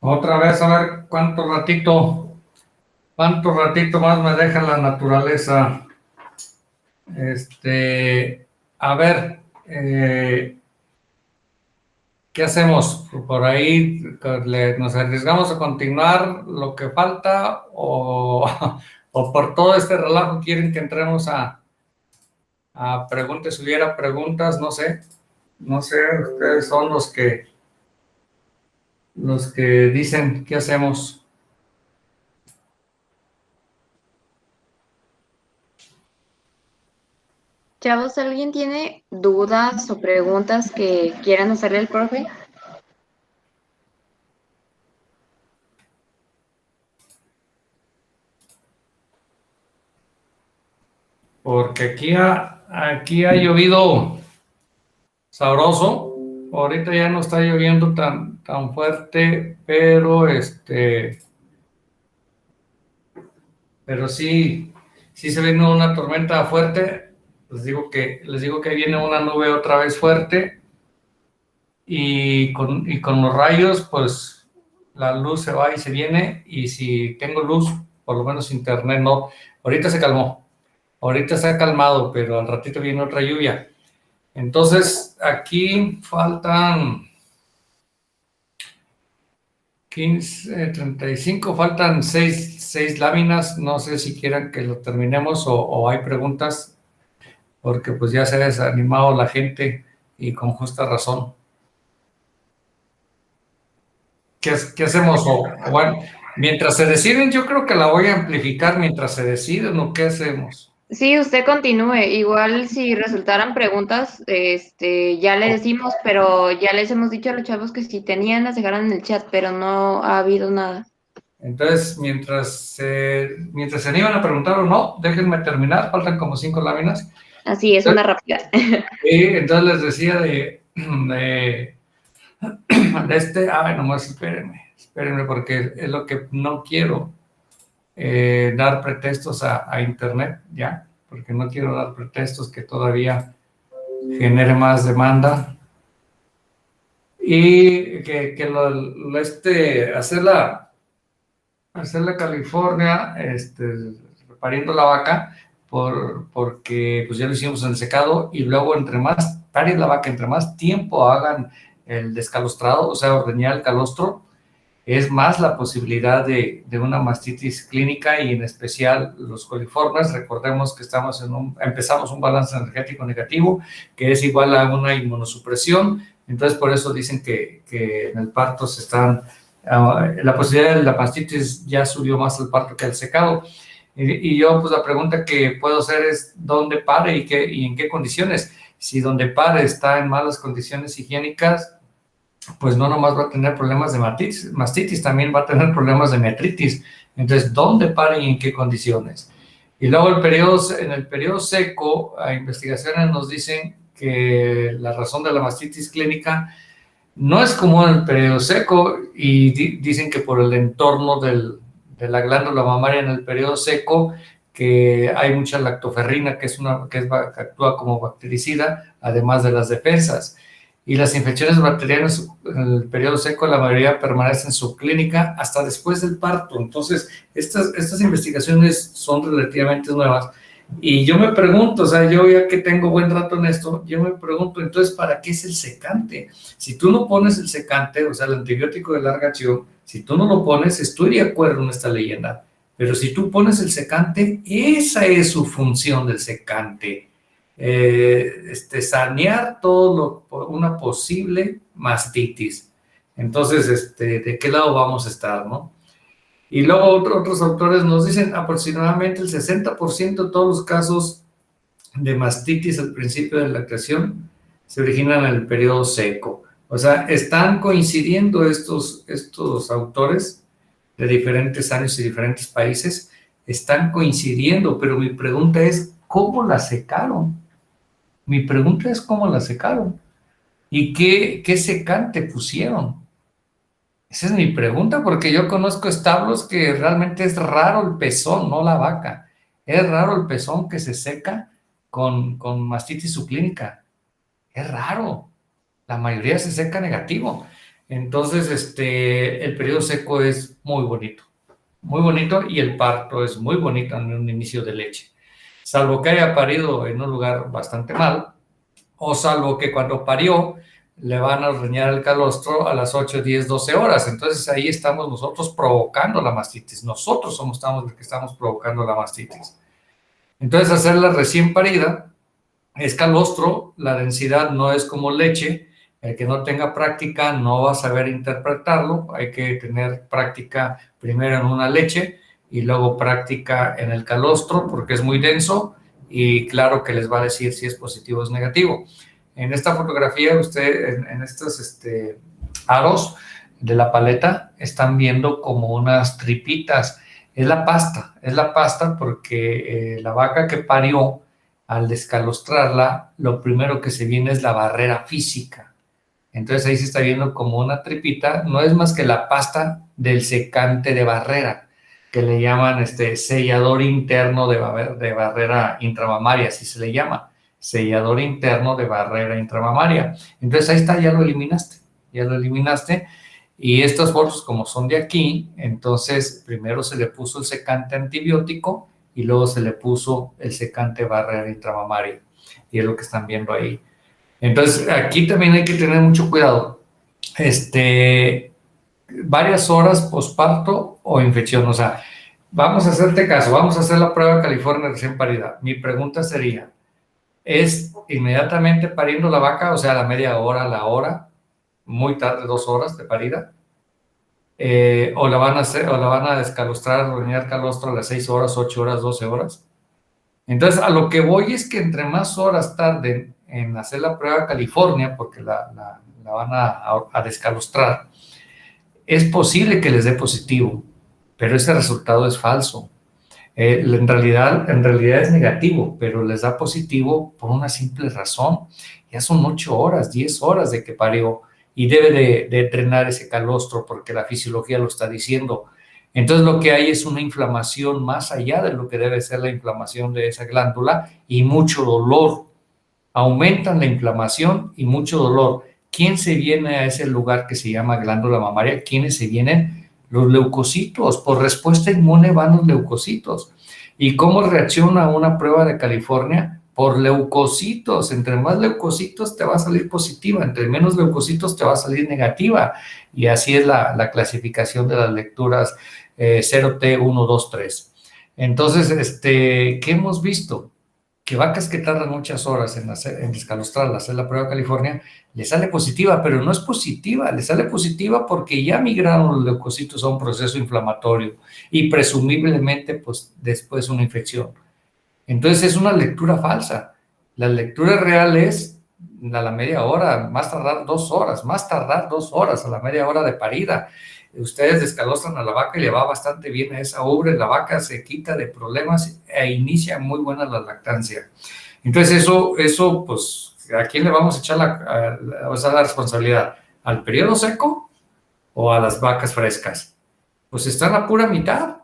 Otra vez, a ver cuánto ratito más me deja la naturaleza. A ver, ¿qué hacemos? Por ahí nos arriesgamos a continuar lo que falta o por todo este relajo quieren que entremos a preguntas, si hubiera preguntas, no sé, ustedes son los que dicen qué hacemos. Chavos, ¿alguien tiene dudas o preguntas que quieran hacerle al profe? Porque aquí ha llovido sabroso. Ahorita ya no está lloviendo tan fuerte, pero sí se vino una tormenta fuerte. Les digo que viene una nube otra vez fuerte y con los rayos, pues la luz se va y se viene, y si tengo luz, por lo menos internet no. Ahorita se calmó, ahorita se ha calmado, pero al ratito viene otra lluvia. Entonces, aquí faltan 15, 35, faltan seis láminas. No sé si quieran que lo terminemos o hay preguntas, porque pues ya se ha desanimado la gente y con justa razón. ¿Qué hacemos? Bueno, mientras se deciden, yo creo que la voy a amplificar mientras se deciden, ¿o qué hacemos? Sí, usted continúe. Igual si resultaran preguntas, ya le decimos, pero ya les hemos dicho a los chavos que si tenían las dejaran en el chat, pero no ha habido nada. Entonces, mientras se animan a preguntar o no, déjenme terminar, faltan como 5 láminas. Así es, una rápida. Y entonces les decía nomás espérenme, porque es lo que no quiero, dar pretextos a Internet, ¿ya? Porque no quiero dar pretextos que todavía genere más demanda. Y hacer la California, pariendo la vaca, porque pues ya lo hicimos en el secado, y luego entre más pare la vaca, entre más tiempo hagan el descalostrado, o sea, ordeñar el calostro, es más la posibilidad de una mastitis clínica, y en especial los coliformes. Recordemos que empezamos un balance energético negativo, que es igual a una inmunosupresión. Entonces, por eso dicen que en el parto la posibilidad de la mastitis ya subió más al parto que al secado. Y yo, pues la pregunta que puedo hacer es, ¿dónde pare y en qué condiciones? Si donde pare está en malas condiciones higiénicas, pues no nomás va a tener problemas de mastitis, también va a tener problemas de metritis. Entonces, ¿dónde pare y en qué condiciones? Y luego en el periodo seco, a investigaciones nos dicen que la razón de la mastitis clínica no es común en el periodo seco, y dicen que por el entorno de la glándula mamaria en el periodo seco, que hay mucha lactoferrina, que que actúa como bactericida, además de las defensas. Y las infecciones bacterianas en el periodo seco, la mayoría permanecen subclínica hasta después del parto. Entonces, estas investigaciones son relativamente nuevas. Y yo me pregunto, o sea, yo ya que tengo buen rato en esto, yo me pregunto, entonces, ¿para qué es el secante? Si tú no pones el secante, o sea, el antibiótico de larga acción, si tú no lo pones, estoy de acuerdo en esta leyenda. Pero si tú pones el secante, esa es su función del secante. Sanear una posible mastitis. Entonces, ¿de qué lado vamos a estar, no? Y luego otros autores nos dicen aproximadamente el 60% de todos los casos de mastitis al principio de la lactación se originan en el periodo seco. O sea, están coincidiendo estos autores de diferentes años y diferentes países, están coincidiendo, pero mi pregunta es, ¿cómo la secaron? Mi pregunta es, ¿cómo la secaron? ¿Y qué secante pusieron? Esa es mi pregunta, porque yo conozco establos que realmente es raro el pezón, no la vaca. Es raro el pezón que se seca con mastitis subclínica. Es raro. La mayoría se seca negativo. Entonces, el periodo seco es muy bonito y el parto es muy bonito en un inicio de leche. Salvo que haya parido en un lugar bastante mal, o salvo que cuando parió le van a ordeñar el calostro a las 8, 10, 12 horas. Entonces ahí estamos nosotros provocando la mastitis. Nosotros estamos los que estamos provocando la mastitis. Entonces hacerla recién parida es calostro, la densidad no es como leche. El que no tenga práctica no va a saber interpretarlo. Hay que tener práctica primero en una leche y luego práctica en el calostro porque es muy denso y claro que les va a decir si es positivo o es negativo. En esta fotografía, usted, en estos aros de la paleta, están viendo como unas tripitas. Es la pasta porque la vaca que parió, al descalostrarla, lo primero que se viene es la barrera física. Entonces ahí se está viendo como una tripita, no es más que la pasta del secante de barrera, que le llaman sellador interno de barrera intramamaria, así se le llama, sellador interno de barrera intramamaria. Entonces ahí está, ya lo eliminaste, y estas fotos como son de aquí, entonces primero se le puso el secante antibiótico y luego se le puso el secante barrera intramamaria, y es lo que están viendo ahí. Entonces, aquí también hay que tener mucho cuidado. Varias horas posparto o infección. O sea, vamos a hacerte caso, vamos a hacer la prueba de California recién parida. Mi pregunta sería, ¿es inmediatamente pariendo la vaca, o sea, a la media hora, la hora, muy tarde, 2 horas de parida? ¿O la van a hacer, o la van a descalostrar, ordeñar calostro a las 6 horas, 8 horas, 12 horas? Entonces, a lo que voy es que entre más horas tarden en hacer la prueba California, porque la van a descalostrar, es posible que les dé positivo, pero ese resultado es falso. En realidad es negativo, pero les da positivo por una simple razón. Ya son 8 horas, 10 horas de que parió y debe de drenar ese calostro porque la fisiología lo está diciendo. Entonces lo que hay es una inflamación más allá de lo que debe ser la inflamación de esa glándula y mucho dolor. Aumentan la inflamación y mucho dolor. ¿Quién se viene a ese lugar que se llama glándula mamaria? ¿Quiénes se vienen? Los leucocitos. Por respuesta inmune van los leucocitos. ¿Y cómo reacciona una prueba de California? Por leucocitos. Entre más leucocitos te va a salir positiva, entre menos leucocitos te va a salir negativa. Y así es la clasificación de las lecturas 0T1, 2, 3. Entonces, ¿qué hemos visto? Que vacas que tardan muchas horas en descalostrarla, hacer la prueba de California, le sale positiva, pero no es positiva, le sale positiva porque ya migraron los leucocitos a un proceso inflamatorio y presumiblemente, pues, después una infección. Entonces es una lectura falsa. La lectura real es a la media hora, más tardar 2 horas, a la media hora de parida. Ustedes descalostran a la vaca y le va bastante bien a esa ubre, la vaca se quita de problemas e inicia muy buena la lactancia. Entonces eso pues, ¿a quién le vamos a echar la responsabilidad? ¿Al periodo seco o a las vacas frescas? Pues está en la pura mitad.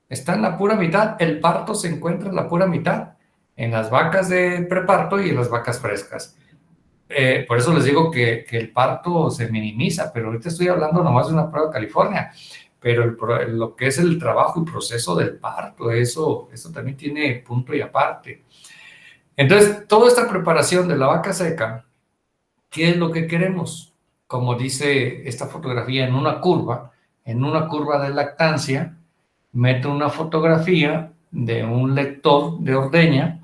Está en la pura mitad. El parto se encuentra en la pura mitad, en las vacas de preparto y en las vacas frescas. Por eso les digo que el parto se minimiza, pero ahorita estoy hablando nomás de una prueba de California, pero lo que es el trabajo y proceso del parto, eso también tiene punto y aparte. Entonces, toda esta preparación de la vaca seca, ¿qué es lo que queremos? Como dice esta fotografía, en una curva de lactancia, meto una fotografía de un lector de ordeña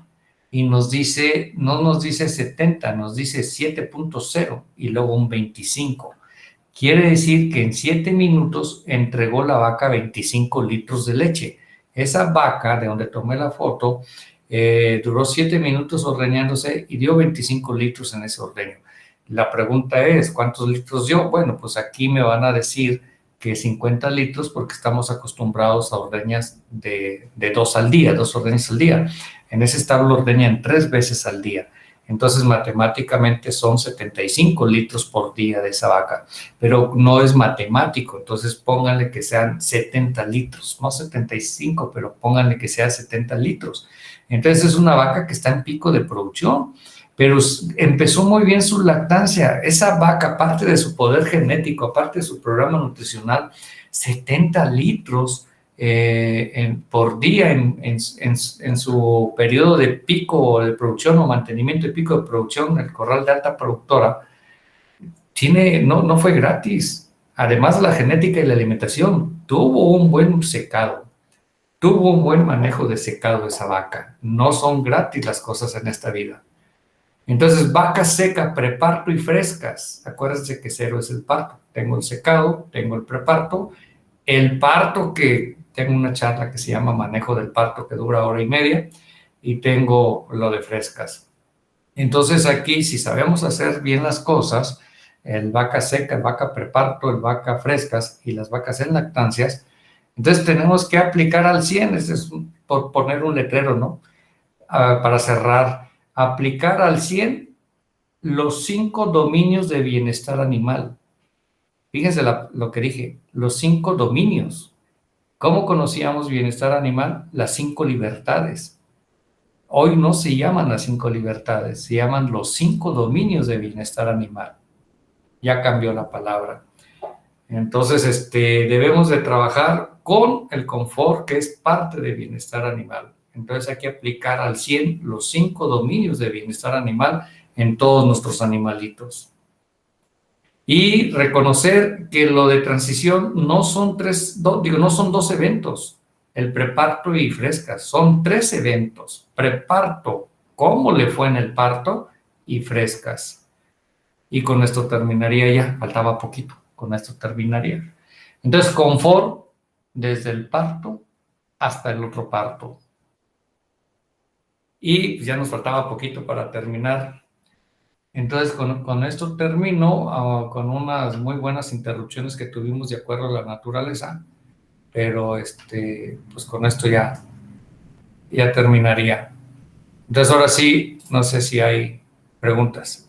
y no nos dice 70, nos dice 7.0 y luego un 25. Quiere decir que en 7 minutos entregó la vaca 25 litros de leche. Esa vaca de donde tomé la foto duró 7 minutos ordeñándose y dio 25 litros en ese ordeño. La pregunta es, ¿cuántos litros dio? Bueno, pues aquí me van a decir que 50 litros porque estamos acostumbrados a ordeñas de 2 al día, 2 ordeñas al día. En ese establo ordeñan 3 veces al día. Entonces, matemáticamente son 75 litros por día de esa vaca, pero no es matemático, entonces pónganle que sean 70 litros, no 75, pero pónganle que sea 70 litros. Entonces, es una vaca que está en pico de producción. pero empezó muy bien su lactancia. Esa vaca, aparte de su poder genético, aparte de su programa nutricional, 70 litros por día en su periodo de pico de producción o mantenimiento de pico de producción, el corral de alta productora, no fue gratis. Además de la genética y la alimentación, tuvo un buen secado, tuvo un buen manejo de secado esa vaca. No son gratis las cosas en esta vida. Entonces, vaca seca, preparto y frescas. Acuérdense que 0 es el parto. Tengo el secado, tengo el preparto, el parto, que tengo una charla que se llama Manejo del Parto, que dura 1 hora y media, y tengo lo de frescas. Entonces, aquí, si sabemos hacer bien las cosas, el vaca seca, el vaca preparto, el vaca frescas y las vacas en lactancias, entonces tenemos que aplicar al 100, este es por poner un letrero, ¿no? Para cerrar, aplicar al 100 los 5 dominios de bienestar animal. Fíjense lo que dije, los 5 dominios. ¿Cómo conocíamos bienestar animal? Las 5 libertades. Hoy no se llaman las 5 libertades, se llaman los 5 dominios de bienestar animal. Ya cambió la palabra. Entonces, debemos de trabajar con el confort, que es parte de bienestar animal. Entonces hay que aplicar al 100 los 5 dominios de bienestar animal en todos nuestros animalitos. Y reconocer que lo de transición no son no son 2 eventos, el preparto y frescas, son 3 eventos. Preparto, cómo le fue en el parto, y frescas. Y con esto terminaría ya, faltaba poquito, con esto terminaría. Entonces, confort desde el parto hasta el otro parto. Y ya nos faltaba poquito para terminar. Entonces, con esto termino, con unas muy buenas interrupciones que tuvimos de acuerdo a la naturaleza, pero pues con esto ya terminaría. Entonces, ahora sí, no sé si hay preguntas.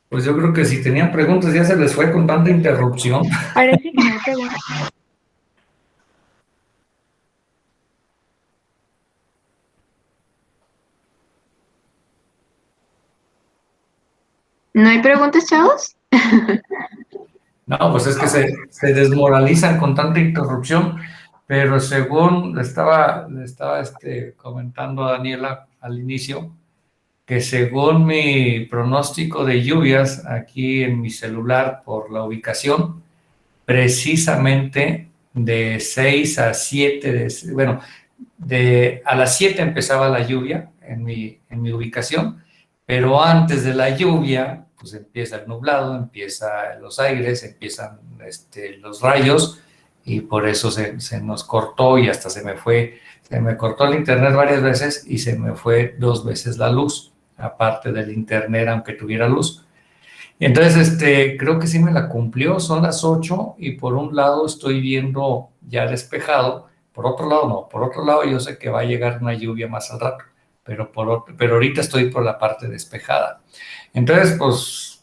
Pues yo creo que si tenían preguntas ya se les fue con tanta interrupción. Parece que no hay preguntas. ¿No hay preguntas, chavos? No, pues es que se desmoralizan con tanta interrupción, pero según le estaba comentando a Daniela al inicio, que según mi pronóstico de lluvias aquí en mi celular por la ubicación, precisamente de 6 a 7, a las 7 empezaba la lluvia en mi ubicación, pero antes de la lluvia, pues empieza el nublado, empiezan los aires, empiezan los rayos, y por eso se nos cortó y hasta se me cortó el internet varias veces y se me fue 2 veces la luz, aparte del internet, aunque tuviera luz. Entonces, creo que sí me la cumplió, son las 8 y por un lado estoy viendo ya despejado, por otro lado no, por otro lado yo sé que va a llegar una lluvia más al rato, pero ahorita estoy por la parte despejada. Entonces,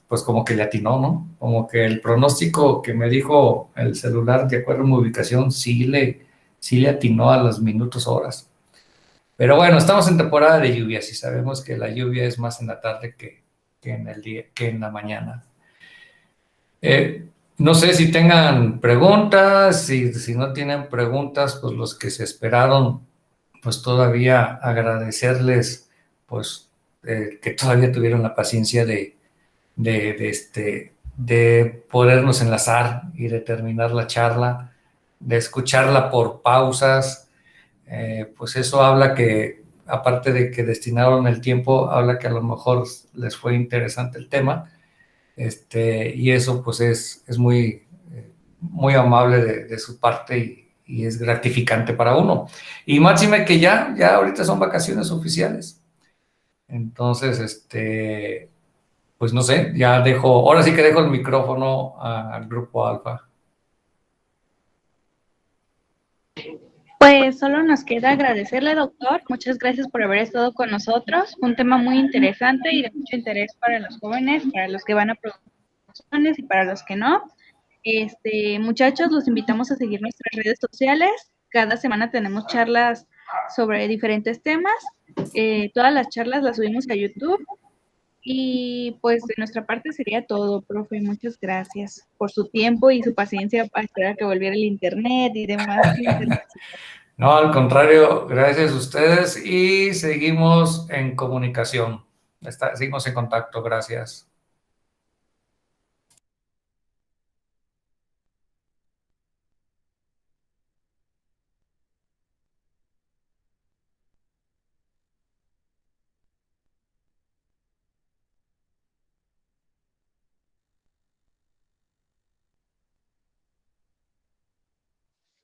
pues como que le atinó, ¿no? Como que el pronóstico que me dijo el celular de acuerdo a mi ubicación sí le atinó a los minutos, horas. Pero bueno, estamos en temporada de lluvias y sabemos que la lluvia es más en la tarde que en el día, que en la mañana. No sé si tengan preguntas, si no tienen preguntas, pues los que se esperaron, pues todavía agradecerles, pues que todavía tuvieron la paciencia de podernos enlazar y de terminar la charla, de escucharla por pausas. Pues eso habla que, aparte de que destinaron el tiempo, habla que a lo mejor les fue interesante el tema, y eso pues es muy, muy amable de su parte y es gratificante para uno. Y máxime que ya ahorita son vacaciones oficiales. Entonces, pues no sé, ahora sí que dejo el micrófono al Grupo Alfa. Pues solo nos queda agradecerle, doctor. Muchas gracias por haber estado con nosotros. Un tema muy interesante y de mucho interés para los jóvenes, para los que van a producciones y para los que no. Muchachos, los invitamos a seguir nuestras redes sociales. Cada semana tenemos charlas sobre diferentes temas. Todas las charlas las subimos a YouTube. Y pues de nuestra parte sería todo, profe. Muchas gracias por su tiempo y su paciencia para esperar a que volviera el internet y demás. No, al contrario, gracias a ustedes y seguimos en comunicación. Seguimos en contacto, gracias.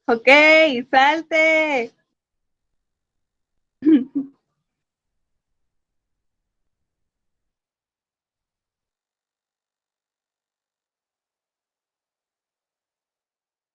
Ok, salte.